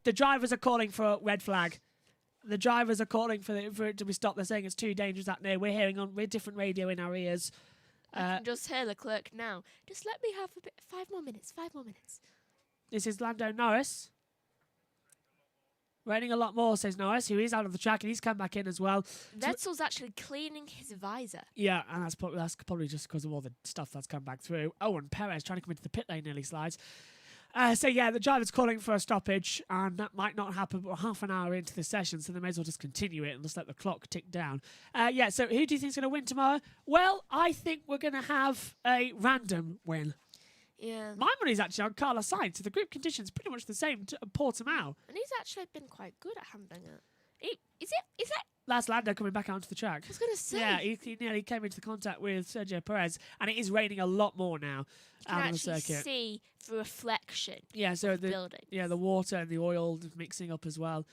The drivers are calling for a red flag. The drivers are calling for it to be stopped. They're saying it's too dangerous out there. We're hearing on different radio in our ears. I can just hear Leclerc now. Just let me have a bit. 5 more minutes. 5 more minutes. This is Lando Norris. Raining a lot more, says Norris, who is out of the track, and he's come back in as well. Vettel's actually cleaning his visor. Yeah, and that's probably just because of all the stuff that's come back through. Oh, and Perez trying to come into the pit lane nearly slides. So yeah, the driver's calling for a stoppage, and that might not happen but half an hour into the session, so they may as well just continue it and just let the clock tick down. Yeah, so who do you think is going to win tomorrow? Well, I think we're going to have a random win. Yeah. My money's actually on Carlos Sainz. The group conditions pretty much the same to Portimao. And he's actually been quite good at handling it. Is that? Last Lando coming back out onto the track. I was going to say. Yeah, he nearly came into contact with Sergio Perez, and it is raining a lot more now You can out on the actually circuit. see the reflection Yeah, so of the buildings. the water and the oil mixing up as well.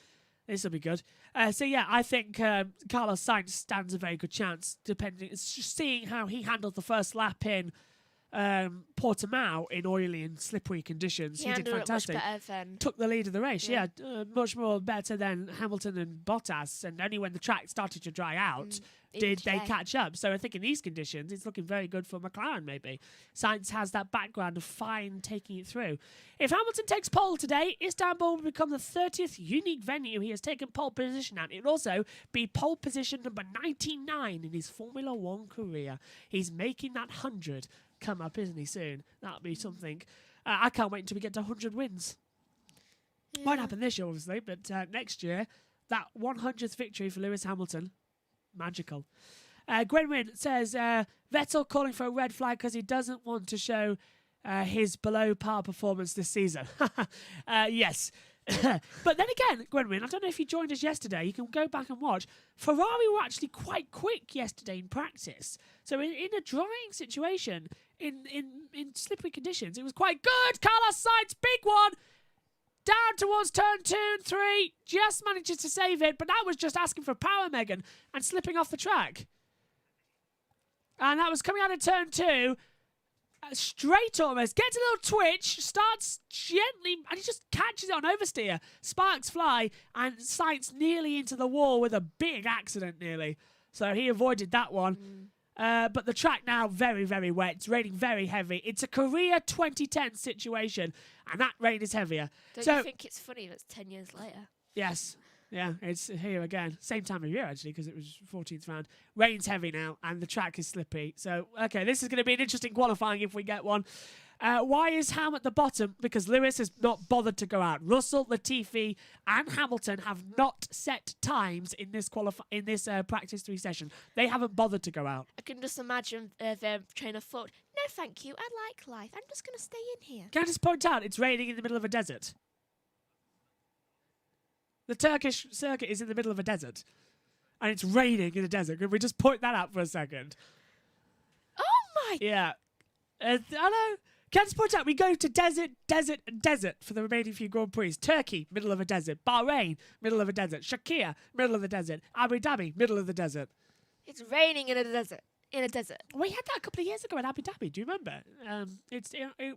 This will be good. So yeah, I think Carlos Sainz stands a very good chance. Depending, it's just seeing how he handled the first lap in Portimao in oily and slippery conditions. He He did handled it much fantastic. better than. Took the lead of the race, Yeah. much more better than Hamilton and Bottas. And only when the track started to dry out did they Okay. catch up. So I think in these conditions, it's looking very good for McLaren, maybe. Sainz has that background of fine taking it through. If Hamilton takes pole today, Istanbul will become the 30th unique venue he has taken pole position at. It will also be pole position number 99 in his Formula One career. He's making that 100 come up, isn't he, soon? That'll be something. I can't wait until we get to 100 wins. Won't happen this year, obviously, but next year, that 100th victory for Lewis Hamilton, magical. Gwenwyn says, Vettel calling for a red flag because he doesn't want to show his below par performance this season. Yes. But then again, Gwenwyn, I don't know if you joined us yesterday. You can go back and watch. Ferrari were actually quite quick yesterday in practice. So in a drying situation, in slippery conditions, it was quite good. Carlos Sainz, big one. Down towards turn 2 and 3. Just manages to save it, but that was just asking for power, Megan, and slipping off the track. And that was coming out of turn 2. Straight almost. Gets a little twitch. Starts gently, and he just catches it on oversteer. Sparks fly, and Sainz nearly into the wall with a big accident nearly. So he avoided that one. But the track now very, very wet. It's raining very heavy. It's a Korea 2010 situation, and that rain is heavier. Don't So you think it's funny that's 10 years later? yes. Yeah, it's here again. Same time of year, actually, because it was 14th round. Rain's heavy now, and the track is slippy. So, okay, this is going to be an interesting qualifying if we get one. Why is Ham at the bottom? Because Lewis has not bothered to go out. Russell, Latifi, and Hamilton have not set times in this practice 3 session. They haven't bothered to go out. I can just imagine their trainer thought, no, thank you, I like life. I'm just going to stay in here. Can I just point out, it's raining in the middle of a desert? The Turkish circuit is in the middle of a desert. And it's raining in a desert. Can we just point that out for a second? Oh my! Yeah. Hello? Can I just point out, we go to desert, desert, and desert for the remaining few Grand Prix. Turkey, middle of a desert. Bahrain, middle of a desert. Shakir, middle of the desert. Abu Dhabi, middle of the desert. It's raining in a desert. In a desert. We had that a couple of years ago in Abu Dhabi. Do you remember?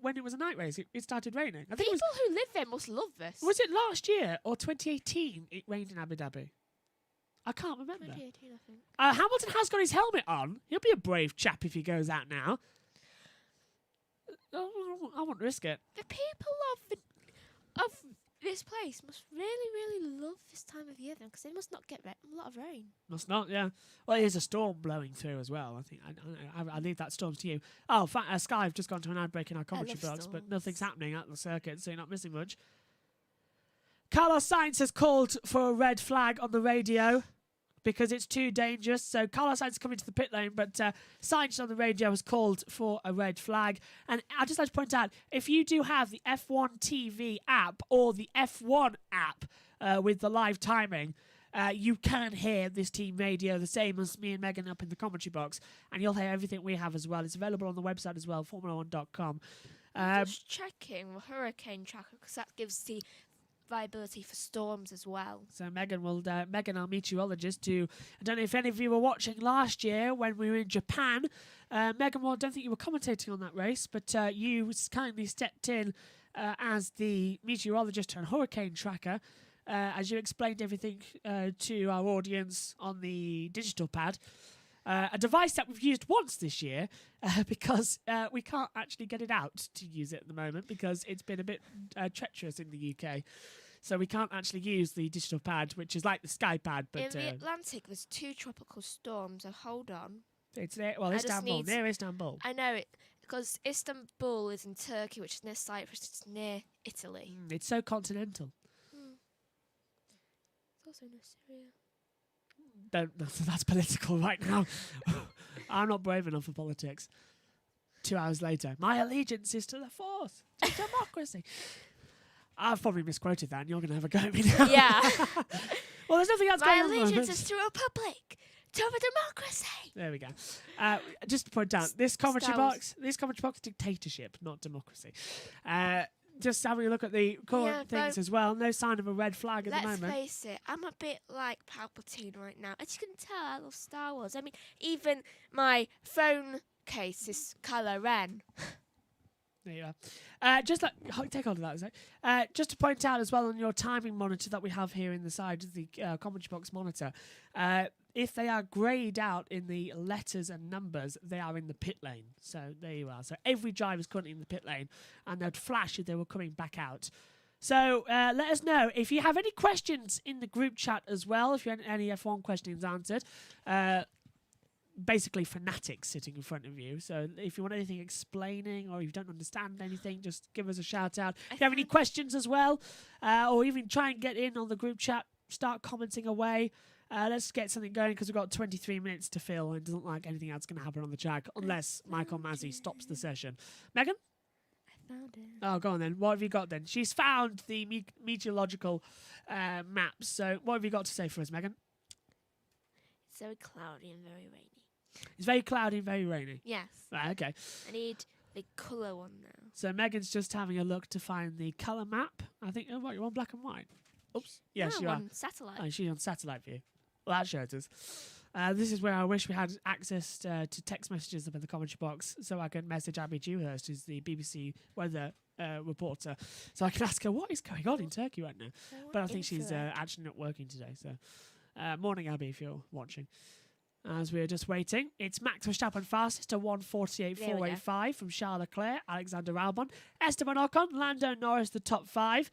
When it was a night race, it started raining. I think People it was. who live there must love this. Was it last year or 2018? It rained in Abu Dhabi. I can't remember. 2018, I think. Hamilton has got his helmet on. He'll be a brave chap if he goes out now. I won't risk it. The people of this place must really, really love this time of year then, because they must not get a lot of rain. Must not, yeah. Well, there's a storm blowing through as well. I think I leave that storm to you. Oh, Sky have just gone to an ad break in our commentary love box, but storms. nothing's happening at the circuit, so you're not missing much. Carlos Sainz has called for a red flag on the radio because it's too dangerous. So Carlos Sainz is coming to the pit lane, but Sainz on the radio has called for a red flag. And I'd just like to point out, if you do have the F1 TV app or the F1 app with the live timing, you can hear this team radio the same as me and Megan up in the commentary box, and you'll hear everything we have as well. It's available on the website as well, formula1.com. Just checking the hurricane tracker, because that gives the viability for storms as well. So Megan, our meteorologist, who I don't know if any of you were watching last year when we were in Japan. Megan, well, I don't think you were commentating on that race, but you kindly stepped in as the meteorologist and hurricane tracker, as you explained everything to our audience on the digital pad. A device that we've used once this year because we can't actually get it out to use it at the moment because it's been a bit treacherous in the UK. So we can't actually use the digital pad, which is like the Sky Pad, In but the Atlantic, there's 2 tropical storms, so hold on. it's there. Well, I just Istanbul, need- near Istanbul. I know it, because Istanbul is in Turkey, which is near Cyprus, it's near Italy. It's so continental. It's also near Syria. That's political right now. I'm not brave enough for politics. 2 hours later, my allegiance is to the force, to democracy. I've probably misquoted that, and you're going to have a go at me now. Yeah. Well, there's nothing else My going on. at the allegiance moment. is to a republic, to a democracy. There we go. Just to point out, this commentary Star Wars. box, dictatorship, not democracy. Just having a look at the current Yeah, things though- as well. No sign of a red flag at the Let's moment. face it, I'm a bit like Palpatine right now. As you can tell, I love Star Wars. I mean, even my phone case is Kylo Ren. There you are. Take hold of that a sec. Just to point out as well on your timing monitor that we have here in the side of the commentary box monitor, if they are greyed out in the letters and numbers, they are in the pit lane. So there you are. So every driver is currently in the pit lane, and they'd flash if they were coming back out. So let us know if you have any questions in the group chat as well. If you had any F1 questions answered. Basically fanatics sitting in front of you. So if you want anything explaining or you don't understand anything, just give us a shout out. If you have any questions as well, or even try and get in on the group chat, start commenting away. Let's get something going because we've got 23 minutes to fill and it doesn't look like anything else going to happen on the track unless Michael Masi stops the session. Megan? I found it. Oh, go on then. What have you got then? She's found the meteorological maps. So what have you got to say for us, Megan? It's very cloudy and very rainy. It's very cloudy and very rainy. Yes. Right, okay. I need the colour one now. So Megan's just having a look to find the colour map. I think, oh, what, you're on black and white? Oops. Yes, no, you are. on satellite. Oh, she's on satellite view. Well, that shows us. This is where I wish we had access to text messages up in the commentary box so I could message Abby Dewhurst, who's the BBC weather reporter, so I can ask her what is going on in Turkey right now. But I think she's actually not working today. So, morning, Abby, if you're watching. As we're just waiting, it's Max Verstappen fastest to 1:48.485 from Charles Leclerc, Alexander Albon, Esteban Ocon, Lando Norris, the top 5.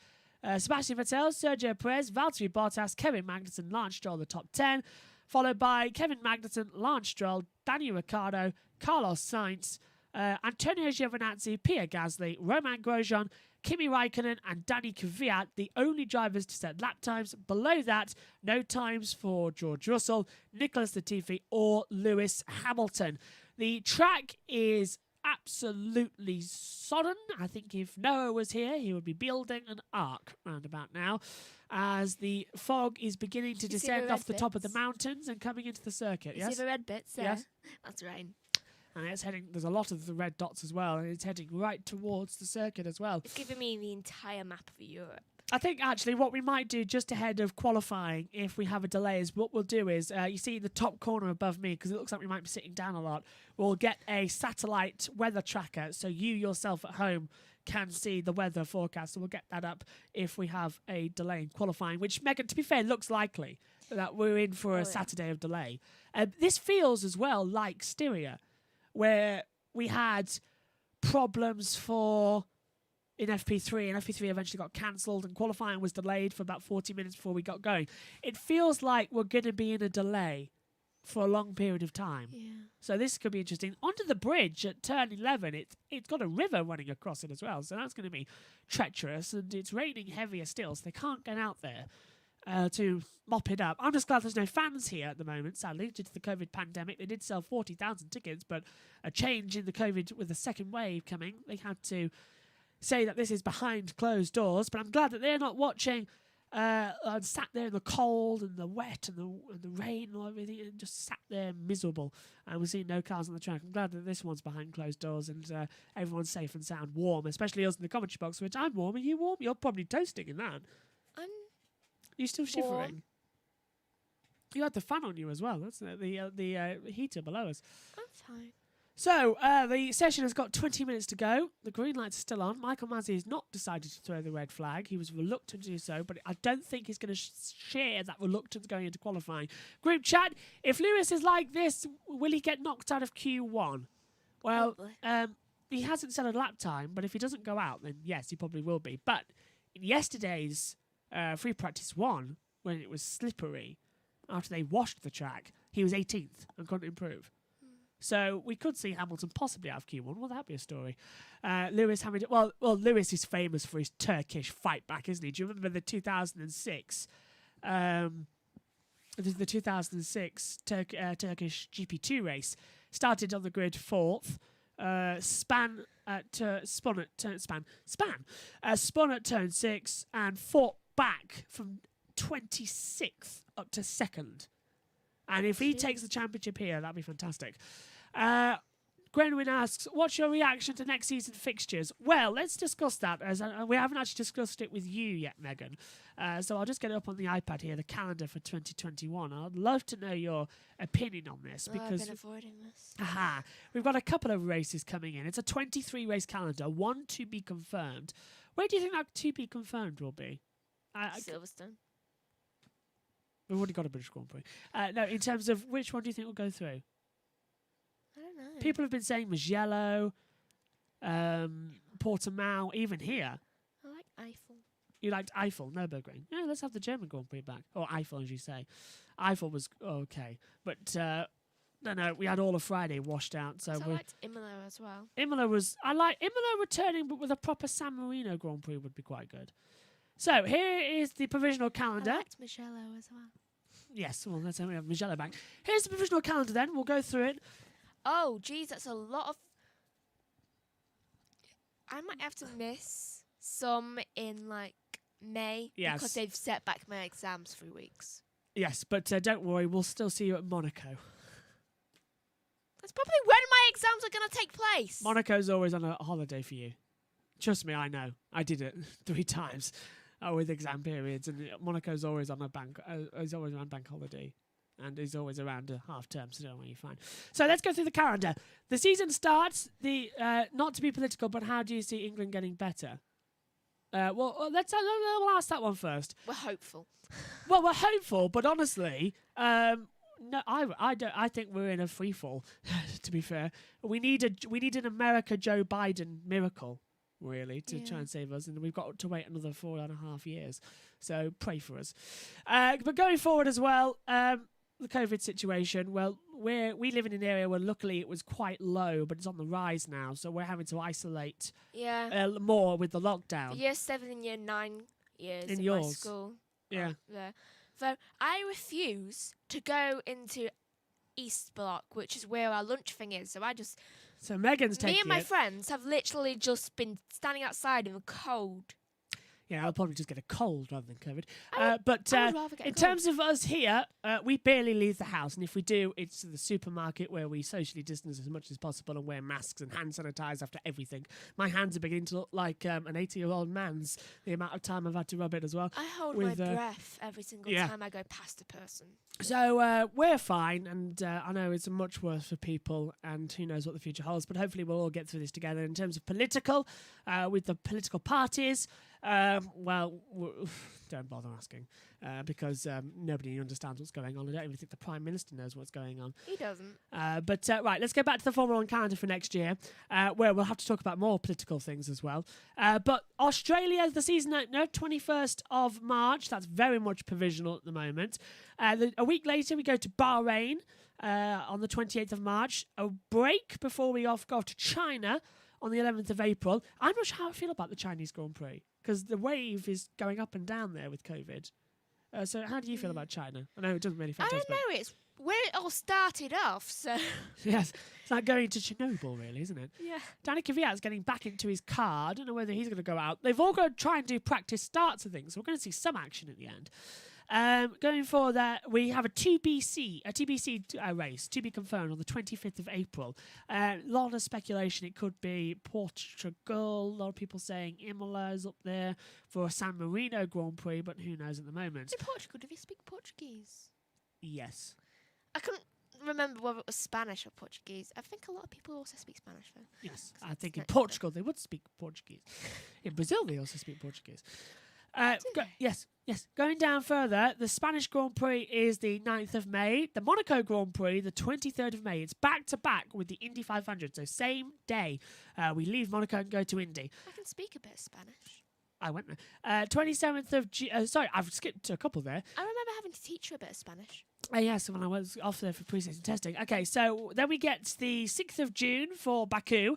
Sebastian Vettel, Sergio Perez, Valtteri Bottas, Kevin Magnussen, Lance Stroll, the top 10. Followed by Kevin Magnussen, Lance Stroll, Daniel Ricciardo, Carlos Sainz, Antonio Giovinazzi, Pierre Gasly, Romain Grosjean, Kimi Raikkonen and Danny Kvyat, the only drivers to set lap times. Below that, no times for George Russell, Nicholas Latifi or Lewis Hamilton. The track is absolutely sodden. I think if Noah was here, he would be building an ark round about now, as the fog is beginning to You see descend the off the red top of the bits? mountains and coming into the circuit. You Yes? see the red bits there? Yes. That's rain. And it's heading, there's a lot of the red dots as well, and it's heading right towards the circuit as well. It's giving me the entire map of Europe. I think actually what we might do just ahead of qualifying, if we have a delay, is what we'll do is, you see the top corner above me, because it looks like we might be sitting down a lot, we'll get a satellite weather tracker so you yourself at home can see the weather forecast. So we'll get that up if we have a delay in qualifying, which, Megan, to be fair, looks likely that we're in for a Saturday of delay. This feels as well like Styria, where we had problems in FP3, and FP3 eventually got cancelled, and qualifying was delayed for about 40 minutes before we got going. It feels like we're going to be in a delay for a long period of time. Yeah. So this could be interesting. Onto the bridge at turn 11, it's got a river running across it as well, so that's going to be treacherous, and it's raining heavier still, so they can't get out there to mop it up. I'm just glad there's no fans here at the moment, sadly, due to the COVID pandemic. They did sell 40,000 tickets, but a change in the COVID with the second wave coming, they had to say that this is behind closed doors, but I'm glad that they're not watching and sat there in the cold and the wet and the rain and everything, and just sat there miserable. And we're seeing no cars on the track. I'm glad that this one's behind closed doors and everyone's safe and sound, warm, especially us in the commentary box, which I'm warm. Are you warm? You're probably toasting in that. You're still shivering. Warm. You had the fan on you as well. That's the heater below us. I'm fine. So, the session has got 20 minutes to go. The green light's still on. Michael Masi has not decided to throw the red flag. He was reluctant to do so, but I don't think he's going to share that reluctance going into qualifying. Group chat, if Lewis is like this, will he get knocked out of Q1? Well, Probably. he hasn't set a lap time, but if he doesn't go out, then yes, he probably will be. But in yesterday's free practice 1, when it was slippery, after they washed the track, he was 18th and couldn't improve. So we could see Hamilton possibly out of Q1. Will that be a story? Lewis Hamilton. Well, Lewis is famous for his Turkish fight back, isn't he? Do you remember the 2006? The 2006 Turkish GP2 race started on the grid 4th. Spun at turn 6 and fought back from 26th up to 2nd. And if he takes the championship here, that'd be fantastic. Grenwyn asks, what's your reaction to next season fixtures? Well, let's discuss that, as we haven't actually discussed it with you yet, Megan. So I'll just get it up on the iPad here, the calendar for 2021. I'd love to know your opinion on this. Because I've been avoiding this. We've got a couple of races coming in. It's a 23-race calendar, one to be confirmed. Where do you think that to be confirmed will be? Silverstone. We've already got a British Grand Prix. No, in terms of which one do you think will go through? I don't know. People have been saying Mugello, Portimao, even here. I like Eiffel. You liked Eiffel, Nürburgring. Yeah, let's have the German Grand Prix back. Or Eiffel, as you say. Eiffel was okay. But, no, we had all of Friday washed out. So I liked Imola as well. I like Imola returning, but with a proper San Marino Grand Prix would be quite good. So here is the provisional calendar. I liked Mugello as well. Yes, well, let's have Mugello back. Here's the provisional calendar then. We'll go through it. Oh, geez, that's a lot of... I might have to miss some in, May. Yes. Because they've set back my exams 3 weeks. Yes, but don't worry, we'll still see you at Monaco. That's probably when my exams are going to take place. Monaco's always on a holiday for you. Trust me, I know. I did it 3 times with exam periods, and Monaco's always on he's always on bank holiday. And he's always around a half term, so don't worry, you're fine. So let's go through the calendar. The season starts, not to be political, but how do you see England getting better? We'll ask that one first. We're hopeful. Well, we're hopeful, but honestly, no, I don't. I think we're in a free fall. To be fair, we need an America Joe Biden miracle, really, to try and save us, and we've got to wait another 4.5 years. So pray for us. But going forward as well, the COVID situation. Well, we live in an area where luckily it was quite low, but it's on the rise now. So we're having to isolate more with the lockdown. Year 7 and year 9 years in yours. my school. Yeah. There. So I refuse to go into East Block, which is where our lunch thing is. So Megan's taking me and my friends have literally just been standing outside in the cold. Yeah, I'll probably just get a cold rather than COVID. I would rather get a in cold. terms of us here, we barely leave the house. And if we do, it's to the supermarket where we socially distance as much as possible and wear masks and hand sanitize after everything. My hands are beginning to look like an 80-year-old man's, the amount of time I've had to rub it as well. I hold my breath every single time I go past a person. So we're fine, and I know it's much worse for people, and who knows what the future holds, but hopefully we'll all get through this together. In terms of political, with the political parties, well, don't bother asking, because nobody understands what's going on. I don't even think the Prime Minister knows what's going on. He doesn't. But right, let's go back to the Formula 1 calendar for next year, where we'll have to talk about more political things as well. But Australia, the season opener, 21st of March. That's very much provisional at the moment. A week later, we go to Bahrain on the 28th of March. A break before we go to China on the 11th of April. I'm not sure how I feel about the Chinese Grand Prix, because the wave is going up and down there with COVID. So how do you feel about China? I know it doesn't really affect I us. don't know. It's where it all started off, so... Yes, it's like going to Chernobyl, really, isn't it? Yeah. Danny Kvyat's getting back into his car. I don't know whether he's going to go out. They've all got to try and do practice starts and things, so we're going to see some action at the end. Going forward, we have a TBC race to be confirmed on the 25th of April. A lot of speculation. It could be Portugal. A lot of people saying Imola is up there for a San Marino Grand Prix, but who knows at the moment. In Portugal, do they speak Portuguese? Yes. I couldn't remember whether it was Spanish or Portuguese. I think a lot of people also speak Spanish, though. Yes, I think in Portugal they would speak Portuguese. In Brazil they also speak Portuguese. Yes. Going down further, the Spanish Grand Prix is the 9th of May. The Monaco Grand Prix, the 23rd of May. It's back-to-back with the Indy 500, so same day. We leave Monaco and go to Indy. I can speak a bit of Spanish. I went there. 27th of June. Sorry, I've skipped a couple there. I remember having to teach you a bit of Spanish. Yes, when I was off there for pre-season testing. Okay, so then we get the 6th of June for Baku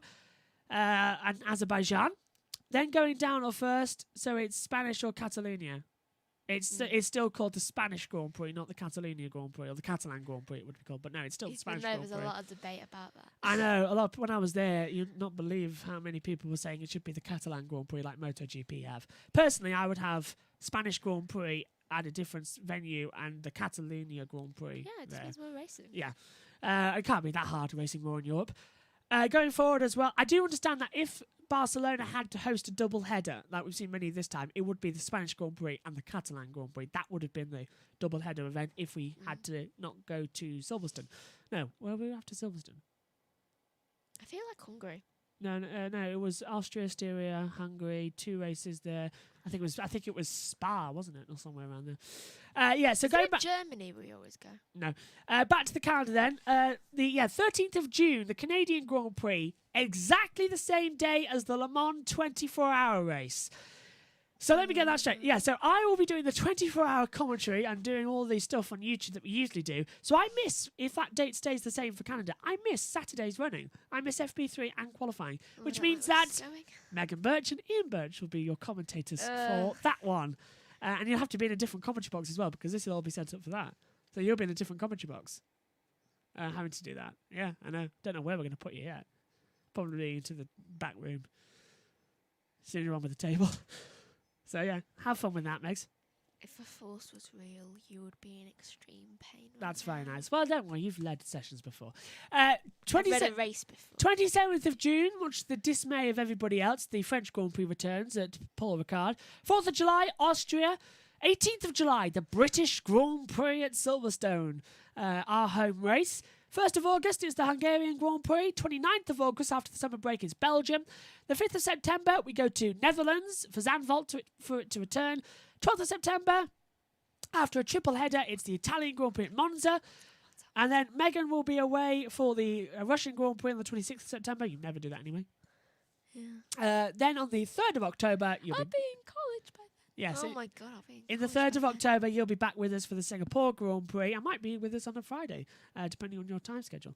and Azerbaijan. Then going down or first, so it's Spanish or Catalonia. It's still called the Spanish Grand Prix, not the Catalonia Grand Prix, or the Catalan Grand Prix it would be called. But no, it's still the Spanish Grand There's Prix. a lot of debate about that. I know. When I was there, you'd not believe how many people were saying it should be the Catalan Grand Prix like MotoGP have. Personally, I would have Spanish Grand Prix at a different venue and the Catalonia Grand Prix. Yeah, it there. depends where we're racing. Yeah. It can't be that hard racing more in Europe. Going forward as well, I do understand that if Barcelona had to host a double header, like we've seen many this time, it would be the Spanish Grand Prix and the Catalan Grand Prix. That would have been the double header event if we had to not go to Silverstone. No, where were we after Silverstone? I feel like Hungary. No, it was Austria, Styria, Hungary, 2 races there. I think it was Spa, wasn't it, or somewhere around there. Yeah. So going back, Germany, we always go. no, back to the calendar then. The 13th of June, the Canadian Grand Prix, exactly the same day as the Le Mans 24-hour race. So let me get that straight. Yeah, so I will be doing the 24-hour commentary and doing all the stuff on YouTube that we usually do. So I miss, if that date stays the same for Canada, I miss Saturday's running. I miss FP3 and qualifying, which means that Megan Birch and Ian Birch will be your commentators for that one. And you'll have to be in a different commentary box as well, because this will all be set up for that. So you'll be in a different commentary box. Having to do that. Yeah, I know. Don't know where we're going to put you yet. Probably into the back room. Sitting around with the table. So yeah, have fun with that, Megs. If the force was real, you would be in extreme pain. That's very nice. Well, don't worry, you've led sessions before. I've read a race before. 27th of June, much to the dismay of everybody else, the French Grand Prix returns at Paul Ricard. 4th of July, Austria. 18th of July, the British Grand Prix at Silverstone, our home race. 1st of August is the Hungarian Grand Prix. 29th of August, after the summer break, is Belgium. The 5th of September, we go to Netherlands for Zandvoort for it to return. 12th of September, after a triple header, it's the Italian Grand Prix at Monza. And then Megan will be away for the Russian Grand Prix on the 26th of September. You never do that anyway. Yeah. Then on the 3rd of October, you'll I'll be... be in college by then. Yes, Oh my god, I'll be in the college 3rd of by October, you'll be back with us for the Singapore Grand Prix. I might be with us on a Friday, depending on your time schedule.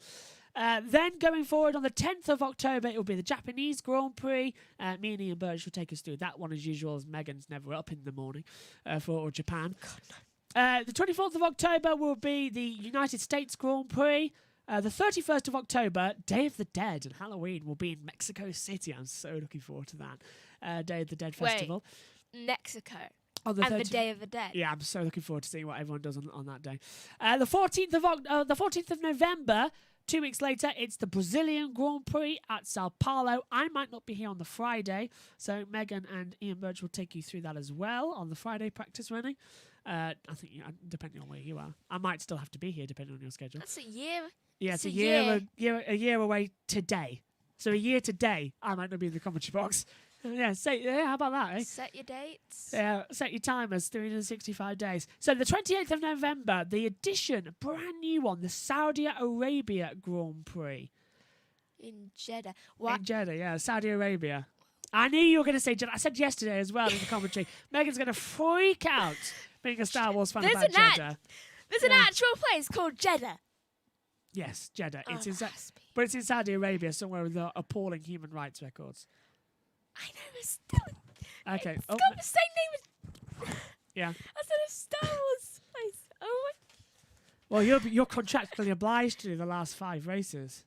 Then going forward on the 10th of October, it will be the Japanese Grand Prix. Me and Ian Birch will take us through that one as usual, as Megan's never up in the morning for Japan. The 24th of October will be the United States Grand Prix. The 31st of October, Day of the Dead and Halloween will be in Mexico City. I'm so looking forward to that Day of the Dead festival. Mexico. On And the Day of the Dead. Yeah, I'm so looking forward to seeing what everyone does on that day. The 14th of November, 2 weeks later, it's the Brazilian Grand Prix at Sao Paulo. I might not be here on the Friday, so Megan and Ian Birch will take you through that as well on the Friday practice running. I think, depending on where you are, I might still have to be here depending on your schedule. That's a year. Yeah, it's It's a year away today. So a year today, I might not be in the commentary box. Yeah, how about that, eh? Set your dates. Yeah, set your timers, 365 days. So the 28th of November, the addition, a brand new one, the Saudi Arabia Grand Prix. In Jeddah. In Jeddah, yeah, Saudi Arabia. I knew you were going to say Jeddah. I said yesterday as well in the commentary. Megan's going to freak out being a Star Wars fan about Jeddah. There's an actual place called Jeddah. Yes, Jeddah. Oh, It's in, that must be. but it's in Saudi Arabia, somewhere with appalling human rights records. I know, it's still. Okay. It's Oh, got the same name as. yeah. I said a Star Wars place. Oh Well, you're contractually obliged to do the last 5 races.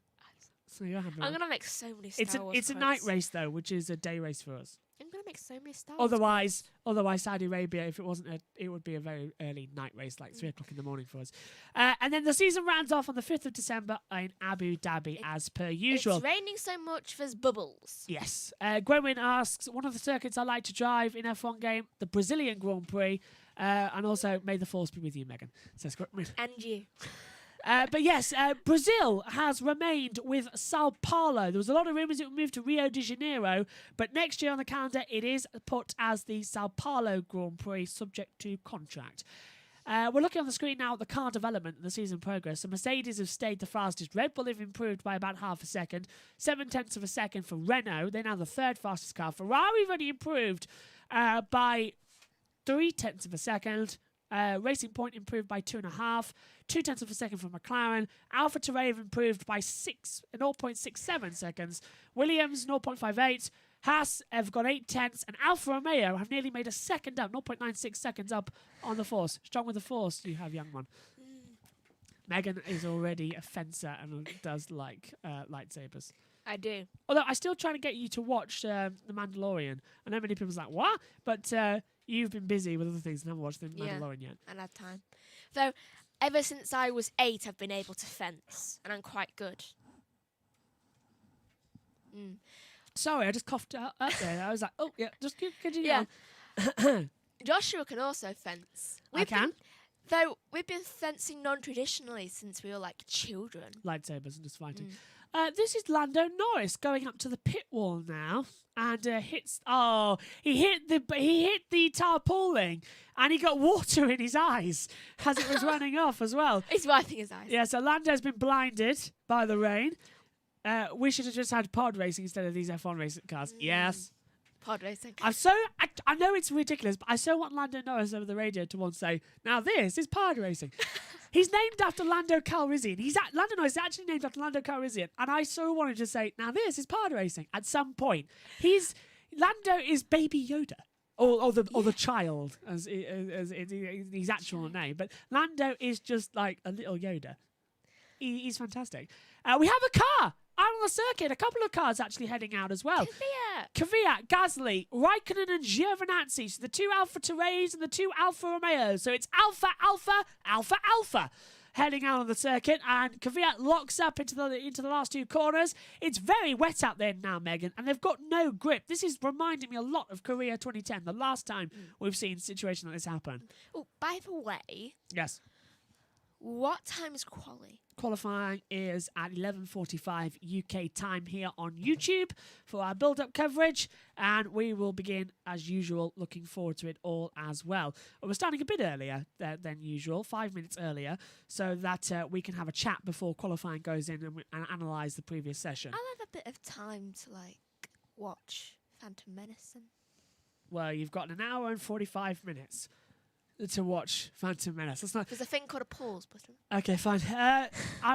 So you're having. my. I'm gonna make so many Star Wars. It's a quotes. night race though, which is a day race for us. I'm gonna make so many Star Wars. Otherwise, Saudi Arabia, if it wasn't, it would be a very early night race, like 3 o'clock in the morning for us. And then the season rounds off on the 5th of December in Abu Dhabi, as per usual. It's raining so much, there's bubbles. Yes. Gwenwyn asks, one of the circuits I like to drive in F1 game, the Brazilian Grand Prix, and also may the force be with you, Megan. Says Gwenwyn. And you. But yes, Brazil has remained with Sao Paulo. There was a lot of rumours it would move to Rio de Janeiro, but next year on the calendar it is put as the Sao Paulo Grand Prix, subject to contract. We're looking on the screen now at the car development and the season progress. So Mercedes have stayed the fastest. Red Bull have improved by about half a second. 0.7 of a second for Renault. They're now the 3rd fastest car. Ferrari have only improved by 0.3 of a second. Racing Point improved by 2.5. 0.2 of a second for McLaren. Alpha Terrain improved by 0.67 seconds. Williams 0.58. Haas have got 0.8, and Alfa Romeo have nearly made a second up, 0.96 seconds up on the Force. Strong with the Force, you have, young one. Megan is already a fencer and does like lightsabers. I do. Although I'm still trying to get you to watch The Mandalorian. I know many people's like, what? But you've been busy with other things and haven't watched The Mandalorian yet. I had time. Though, ever since I was 8, I've been able to fence, and I'm quite good. Sorry, I just coughed up there. I was like, oh, yeah, just continue Yeah. on. Joshua can also fence. I can. Though we've been fencing non-traditionally since we were like children. Lightsabers and just fighting. This is Lando Norris going up to the pit wall now and hits. Oh, he hit the tarpaulin and he got water in his eyes as it was running off as well. He's wiping his eyes. Yeah, so Lando's been blinded by the rain. We should have just had pod racing instead of these F1 racing cars. Yes. Pod racing. I know it's ridiculous, but I so want Lando Norris over the radio to once say, now this is pod racing. He's named after Lando Calrissian. Lando Norris is actually named after Lando Calrissian, and I so wanted to say, now this is pod racing at some point. Lando is Baby Yoda. Or the child, as his actual name. But Lando is just like a little Yoda. He's fantastic. We have a car out on the circuit. A couple of cars actually heading out as well. Kvyat, Gasly, Raikkonen and Giovinazzi. So the 2 Alpha Terrains and the 2 Alfa Romeos. So it's Alpha heading out on the circuit, and Kvyat locks up into the last 2 corners. It's very wet out there now, Megan, and they've got no grip. This is reminding me a lot of Korea 2010, the last time we've seen a situation like this happen. Oh, by the way, Yes. what time is quali? Qualifying is at 11:45 UK time here on YouTube for our build-up coverage, and we will begin as usual. Looking forward to it all as well. We're starting a bit earlier than usual, 5 minutes earlier, so that we can have a chat before qualifying goes in and analyse the previous session. I'll have a bit of time to watch Phantom Menace. Well, you've got an hour and 45 minutes to watch Phantom Menace. That's not. There's a thing called a pause button. Okay, fine.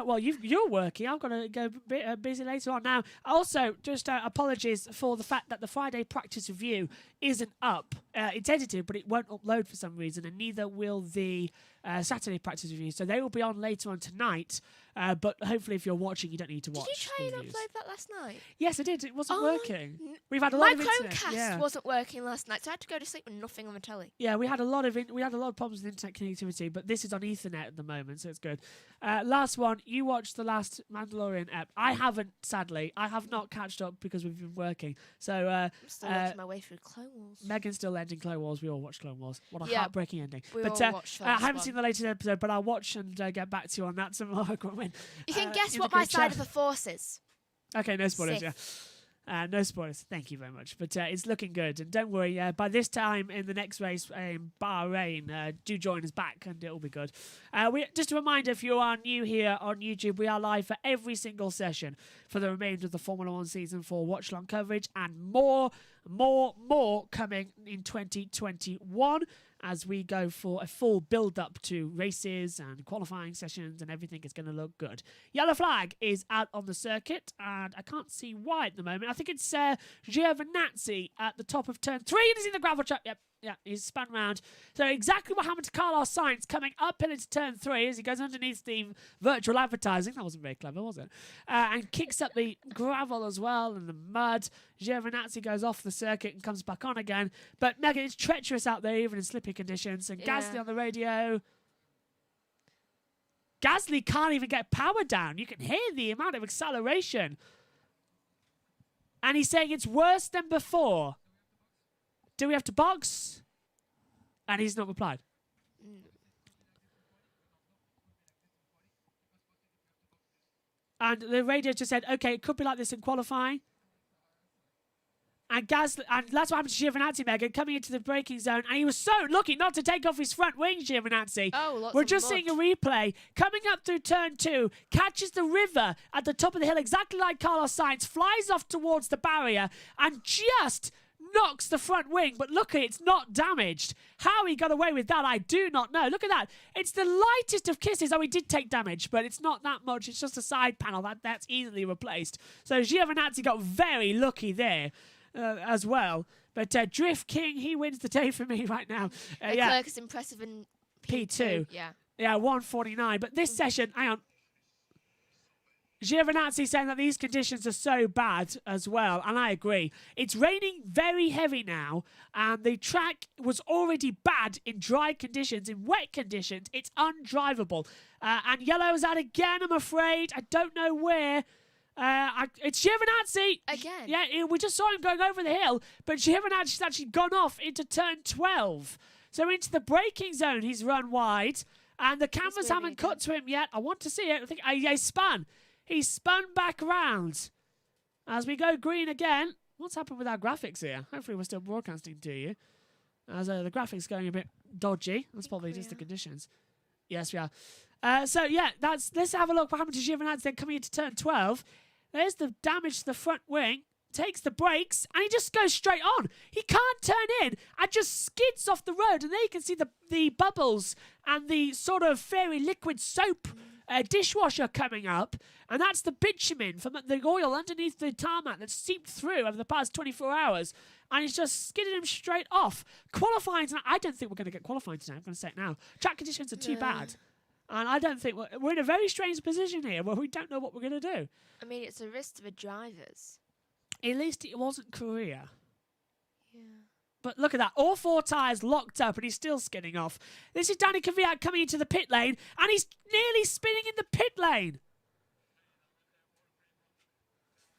Well, you're working. I've got to go busy later on. Now, also, just apologies for the fact that the Friday practice review isn't up. It's edited, but it won't upload for some reason, and neither will the Saturday practice review. So they will be on later on tonight. But hopefully, if you're watching, you don't need to watch. Did you try and the reviews. upload that last night? Yes, I did. It wasn't Oh, working. We've had a lot My of internet. Chromecast Yeah. wasn't working last night, so I had to go to sleep with nothing on the telly. Yeah, we had a lot of problems with internet connectivity, but this is on Ethernet at the moment, so it's good. Last one, you watched the last Mandalorian ep. I haven't, sadly. I have not catched up because we've been working. So I'm still working my way through Clone Wars. Megan's still ending Clone Wars. We all watched Clone Wars. What a Yeah. heartbreaking ending. We But all watched I first haven't one. seen the latest episode, but I'll watch and get back to you on that tomorrow. You can guess in what the my group side chat. of the Force is. Okay, no spoilers, Sith. yeah. No spoilers. Thank you very much. But it's looking good. And don't worry, by this time in the next race in Bahrain, do join us back and it'll be good. Just a reminder, if you are new here on YouTube, we are live for every single session for the remainder of the Formula 1 Season 4 watch-along coverage, and more coming in 2021 as we go for a full build-up to races and qualifying sessions, and everything is going to look good. Yellow flag is out on the circuit, and I can't see why at the moment. I think it's Giovinazzi at the top of turn 3, and he's in the gravel trap. Yep. Yeah, he's spun round. So exactly what happened to Carlos Sainz coming up into turn 3 as he goes underneath the virtual advertising. That wasn't very clever, was it? And kicks up the gravel as well and the mud. Giovinazzi goes off the circuit and comes back on again. But Megan, it's treacherous out there even in slippy conditions. And Yeah. Gasly on the radio. Gasly can't even get power down. You can hear the amount of acceleration. And he's saying it's worse than before. Do we have to box? And he's not replied. And the radio just said, okay, it could be like this in qualifying. And that's what happened to Giovinazzi, Megan, coming into the braking zone. And he was so lucky not to take off his front wing, Giovinazzi. Oh, lots We're of just mud. seeing a replay. Coming up through turn 2, catches the river at the top of the hill, exactly like Carlos Sainz, flies off towards the barrier, and just knocks the front wing, but look at it, it's not damaged. How he got away with that, I do not know. Look at that. It's the lightest of kisses. Oh, he did take damage, but it's not that much. It's just a side panel. That's easily replaced. So Giovinazzi got very lucky there as well. But Drift King, he wins the day for me right now. Leclerc is impressive in P2. Yeah. Yeah, 149. But this session, hang on. Giovinazzi saying that these conditions are so bad as well, and I agree. It's raining very heavy now, and the track was already bad in dry conditions. In wet conditions, it's undrivable. And yellow's out again, I'm afraid. I don't know where. It's Giovinazzi. Again? Yeah, we just saw him going over the hill, but Giovinazzi's actually gone off into turn 12. So into the braking zone, he's run wide, and the cameras haven't cut to him yet. I want to see it. I think he spun. He spun back round. As we go green again. What's happened with our graphics here? Hopefully we're still broadcasting to you. As the graphics going a bit dodgy. That's probably just the conditions. Yes, we are. So, yeah, let's have a look what happened to Giovinazzi then coming into turn 12. There's the damage to the front wing. Takes the brakes, and he just goes straight on. He can't turn in and just skids off the road. And there you can see the bubbles and the sort of fairy liquid soap dishwasher coming up, and that's the bitumen from the oil underneath the tarmac that's seeped through over the past 24 hours, and it's just skidded him straight off. Qualifying tonight, I don't think we're going to get qualifying tonight. I'm going to say it now. Track conditions are too bad, and I don't think we're in a very strange position here where we don't know what we're going to do. I mean, it's a risk to the drivers. At least it wasn't Korea. Yeah. But look at that. All four tyres locked up and he's still skidding off. This is Danny Kvyat coming into the pit lane and he's nearly spinning in the pit lane.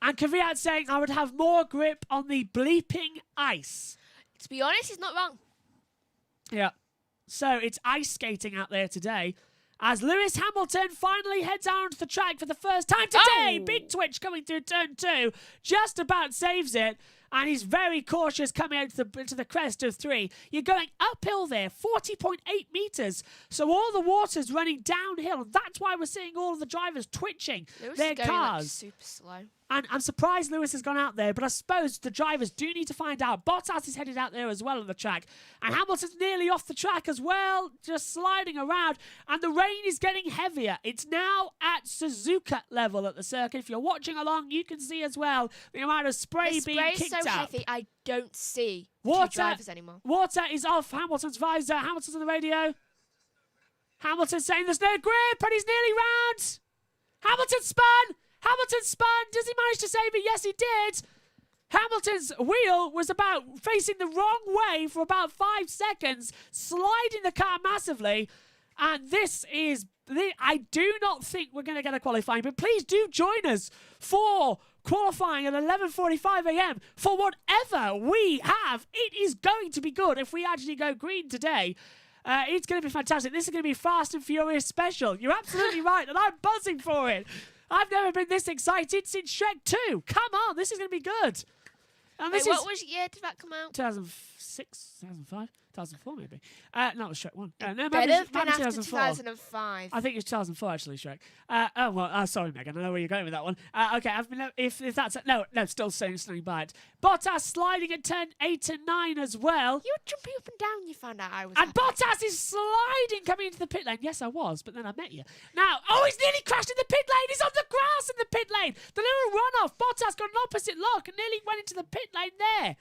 And Kvyat saying, I would have more grip on the bleeping ice. To be honest, he's not wrong. Yeah. So it's ice skating out there today. As Lewis Hamilton finally heads out onto the track for the first time today. Oh. Big twitch coming through turn 2. Just about saves it. And he's very cautious coming out to the crest of 3. You're going uphill there, 40.8 metres. So all the water's running downhill. That's why we're seeing all of the drivers twitching Lewis their is going cars. like super slow. And I'm surprised Lewis has gone out there, but I suppose the drivers do need to find out. Bottas is headed out there as well on the track. And Hamilton's nearly off the track as well, just sliding around. And the rain is getting heavier. It's now at Suzuka level at the circuit. If you're watching along, you can see as well the amount of spray being kicked so up. heavy, I don't see Water, two drivers anymore. Water is off Hamilton's visor. Hamilton's on the radio. Hamilton saying there's no grip, and he's nearly round. Hamilton spun. Hamilton spun. Does he manage to save it? Yes, he did. Hamilton's wheel was about facing the wrong way for about 5 seconds, sliding the car massively. And this is... I do not think we're going to get a qualifying, but please do join us for qualifying at 11:45 a.m. for whatever we have. It is going to be good if we actually go green today. It's going to be fantastic. This is going to be Fast and Furious special. You're absolutely right, and I'm buzzing for it. I've never been this excited since Shrek 2. Come on, this is going to be good. And this Wait, is what year did that come out? 2006, 2005, 2004 maybe. No, it was Shrek 1. No, maybe, Better have been maybe after 2004. 2005. I think it's 2004 actually, Shrek. Sorry, Megan. I know where you're going with that one. Okay, if that's no, still standing by it. Bottas sliding at turn 8 and 9 as well. You were jumping up and down. You found out I was. And happy. Bottas is sliding coming into the pit lane. Yes, I was, but then I met you. Now, he's nearly crashed in the pit lane. He's on the grass in the pit lane. The little runoff. Bottas got an opposite lock and nearly went into the pit lane there.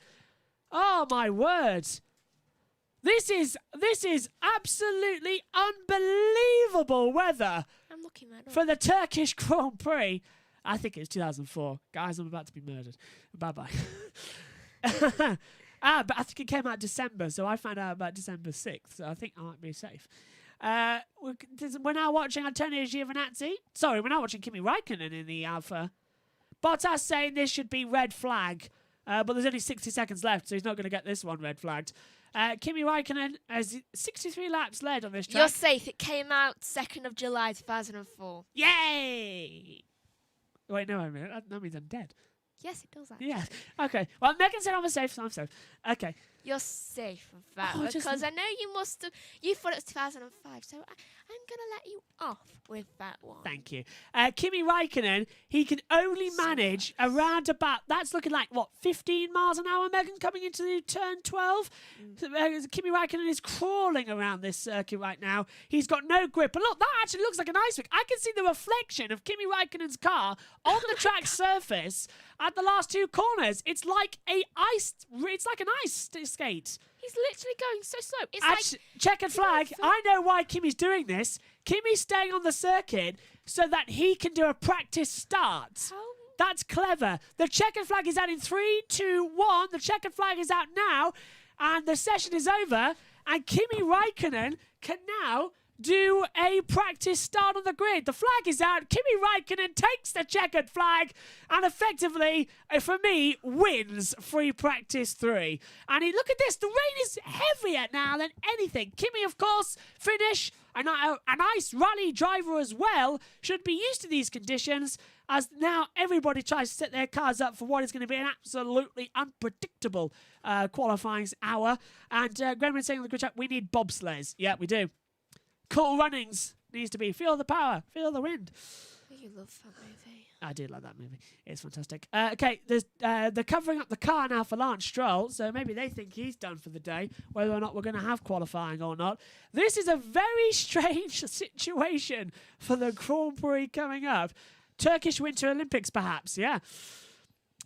Oh my word. This is absolutely unbelievable weather I'm looking right up. for the Turkish Grand Prix. I think it's 2004. Guys, I'm about to be murdered. Bye-bye. But I think it came out December, so I found out about December 6th, so I think I might be safe. We're now watching Antonio Giovinazzi. Sorry, we're now watching Kimi Räikkönen in the Alpha. Bottas saying this should be red flag, but there's only 60 seconds left, so he's not going to get this one red flagged. Kimi Räikkönen has 63 laps led on this track. You're safe. It came out 2nd of July 2004. Yay! Wait, no, wait a minute. That means I'm dead. Yes, it does actually. Yeah. Okay. Well, Megan said I'm safe, so I'm safe. Okay. You're safe with that Oh, just- because I know you must have. You thought it was 2005, so I'm gonna let you off with that one. Thank you. Kimi Raikkonen, he can only So manage around about, that's looking like, what, 15 miles an hour, Megan, coming into the turn 12? So, Kimi Raikkonen is crawling around this circuit right now. He's got no grip. And look, that actually looks like an ice rink. I can see the reflection of Kimi Raikkonen's car on the track surface at the last two corners. It's like an ice skate. He's literally going so slow. It's like Checkered flag. I know why Kimi's doing this. Kimi's staying on the circuit so that he can do a practice start. how That's clever. The checkered flag is out in 3, 2, 1. The checkered flag is out now, and the session is over. And Kimi Raikkonen can now do a practice start on the grid. The flag is out. Kimi Raikkonen takes the checkered flag and effectively, for me, wins free practice 3. And look at this. The rain is heavier now than anything. Kimi, of course, finish. A nice rally driver as well, should be used to these conditions, as now everybody tries to set their cars up for what is going to be an absolutely unpredictable qualifying hour. And Gremlin saying in the grid chat, we need bobsleighs. Yeah, we do. Cool Runnings needs to be feel the power, feel the wind. you love that movie. I do like that movie. It's fantastic. Okay, there's they're covering up the car now for Lance Stroll, so maybe they think he's done for the day, whether or not we're going to have qualifying or not. This is a very strange situation for the Grand Prix coming up. Turkish Winter Olympics, perhaps, yeah.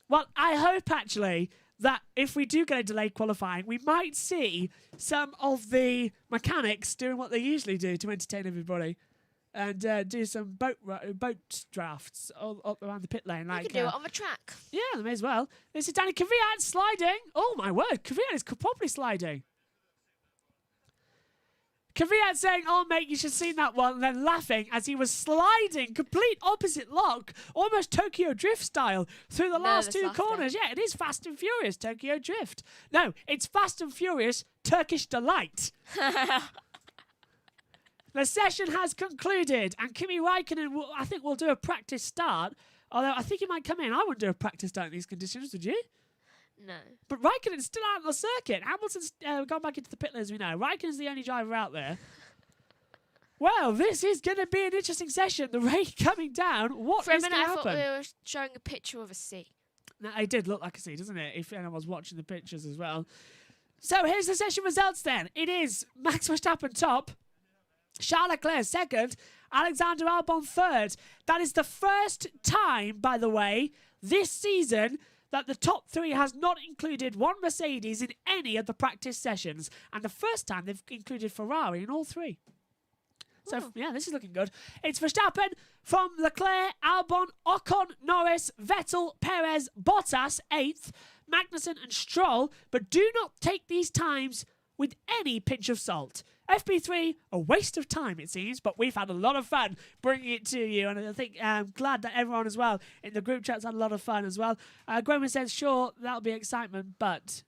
Well, I hope, actually, that if we do get a delayed qualifying, we might see some of the mechanics doing what they usually do to entertain everybody. And do some boat drafts all around the pit lane. You Like, can do it on the track. yeah, they may as well. This is Danny Kvyat sliding. Oh, my word. Kvyat is properly sliding. Kvyat saying, oh, mate, you should have seen that one, and then laughing as he was sliding, complete opposite lock, almost Tokyo Drift style, through the last Nervous two laughter. corners. Yeah, it is Fast and Furious Tokyo Drift. No, it's Fast and Furious Turkish Delight. The session has concluded, and Kimi Raikkonen, I think, will do a practice start, although I think he might come in. I wouldn't do a practice start in these conditions, would you? No. But Raikkonen's still out on the circuit. Hamilton's gone back into the pit lane, as we know. Raikkonen's the only driver out there. Well, this is going to be an interesting session. The rain coming down. What For a is minute, going to I thought happen? we were showing a picture of a sea. No, it did look like a sea, doesn't it? If anyone was watching the pictures as well. So here's the session results then. It is Max Verstappen top, Charles Leclerc second, Alexander Albon third. That is the first time, by the way, this season that the top three has not included one Mercedes in any of the practice sessions. And the first time they've included Ferrari in all three. So, Oh. yeah, this is looking good. It's Verstappen from Leclerc, Albon, Ocon, Norris, Vettel, Perez, Bottas, 8th, Magnussen and Stroll. But do not take these times with any pinch of salt. FP3, a waste of time, it seems, but we've had a lot of fun bringing it to you, and I think I'm glad that everyone as well in the group chat's had a lot of fun as well. Groman says, sure, that'll be excitement, but...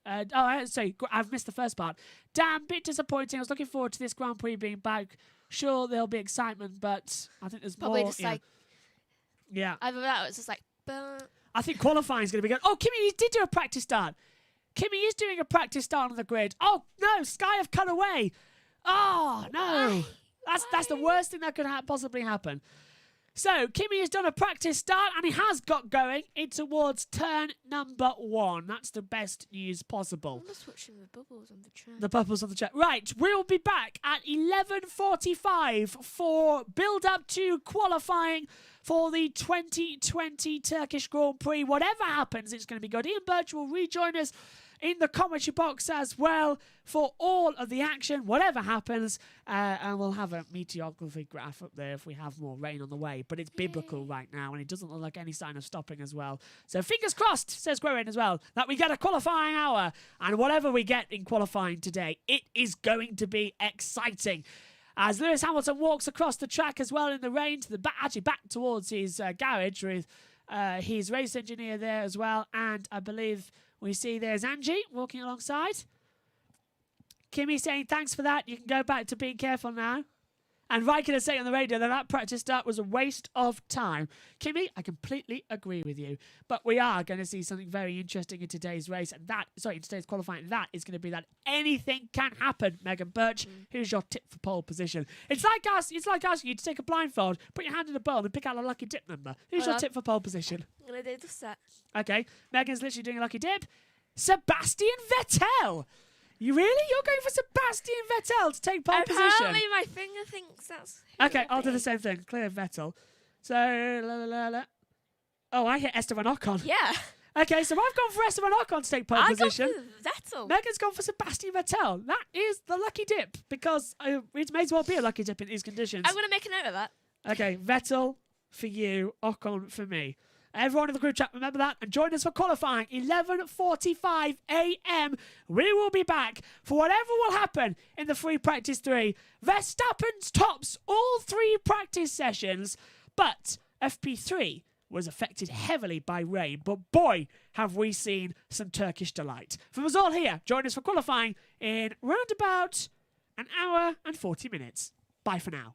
sorry, I've missed the first part. Damn, bit disappointing. I was looking forward to this Grand Prix being back. Sure, there'll be excitement, but I think there's Probably more... just like, Yeah. either that or it's just like, I think qualifying is going to be good. Oh, Kimi did do a practice start. Kimi is doing a practice start on the grid. Oh, no, Sky have cut away. Oh, no. That's the worst thing that could possibly happen. So, Kimi has done a practice start, and he has got going in towards turn number 1. That's the best news possible. I'm just watching the bubbles on the track. The bubbles on the chat. Right, we'll be back at 11:45 for build-up to qualifying for the 2020 Turkish Grand Prix. Whatever happens, it's going to be good. Ian Birch will rejoin us in the commentary box as well for all of the action, whatever happens. And we'll have a meteorography graph up there if we have more rain on the way. But it's biblical right now, and it doesn't look like any sign of stopping as well. So fingers crossed, says Groen as well, that we get a qualifying hour. And whatever we get in qualifying today, it is going to be exciting. As Lewis Hamilton walks across the track as well in the rain, to the back towards his garage with his race engineer there as well. And I believe we see there's Angie walking alongside. Kimi saying thanks for that. You can go back to being careful now. And Raikkonen saying on the radio that practice start was a waste of time. Kimmy, I completely agree with you. But we are going to see something very interesting in today's race. And in today's qualifying. That is going to be that anything can happen. Megan Birch, who's your tip for pole position? It's like asking you to take a blindfold, put your hand in a bowl and pick out a lucky dip number. Who's your tip for pole position? I'm going to do just that. Okay, Megan's literally doing a lucky dip. Sebastian Vettel! You're going for Sebastian Vettel to take pole position? Apparently my finger thinks that's... Okay, I'll do the same thing. Clear Vettel. So, Oh, I hit Esteban Ocon. Yeah. Okay, so I've gone for Esteban Ocon to take pole position. I got Vettel. Megan's gone for Sebastian Vettel. That is the lucky dip, because it may as well be a lucky dip in these conditions. I'm going to make a note of that. Okay, Vettel for you, Ocon for me. Everyone in the group chat, remember that, and join us for qualifying, 11:45 a.m. We will be back for whatever will happen in the free practice 3. Verstappen tops all 3 practice sessions, but FP3 was affected heavily by rain. But boy, have we seen some Turkish delight. From us all here, join us for qualifying in round about an hour and 40 minutes. Bye for now.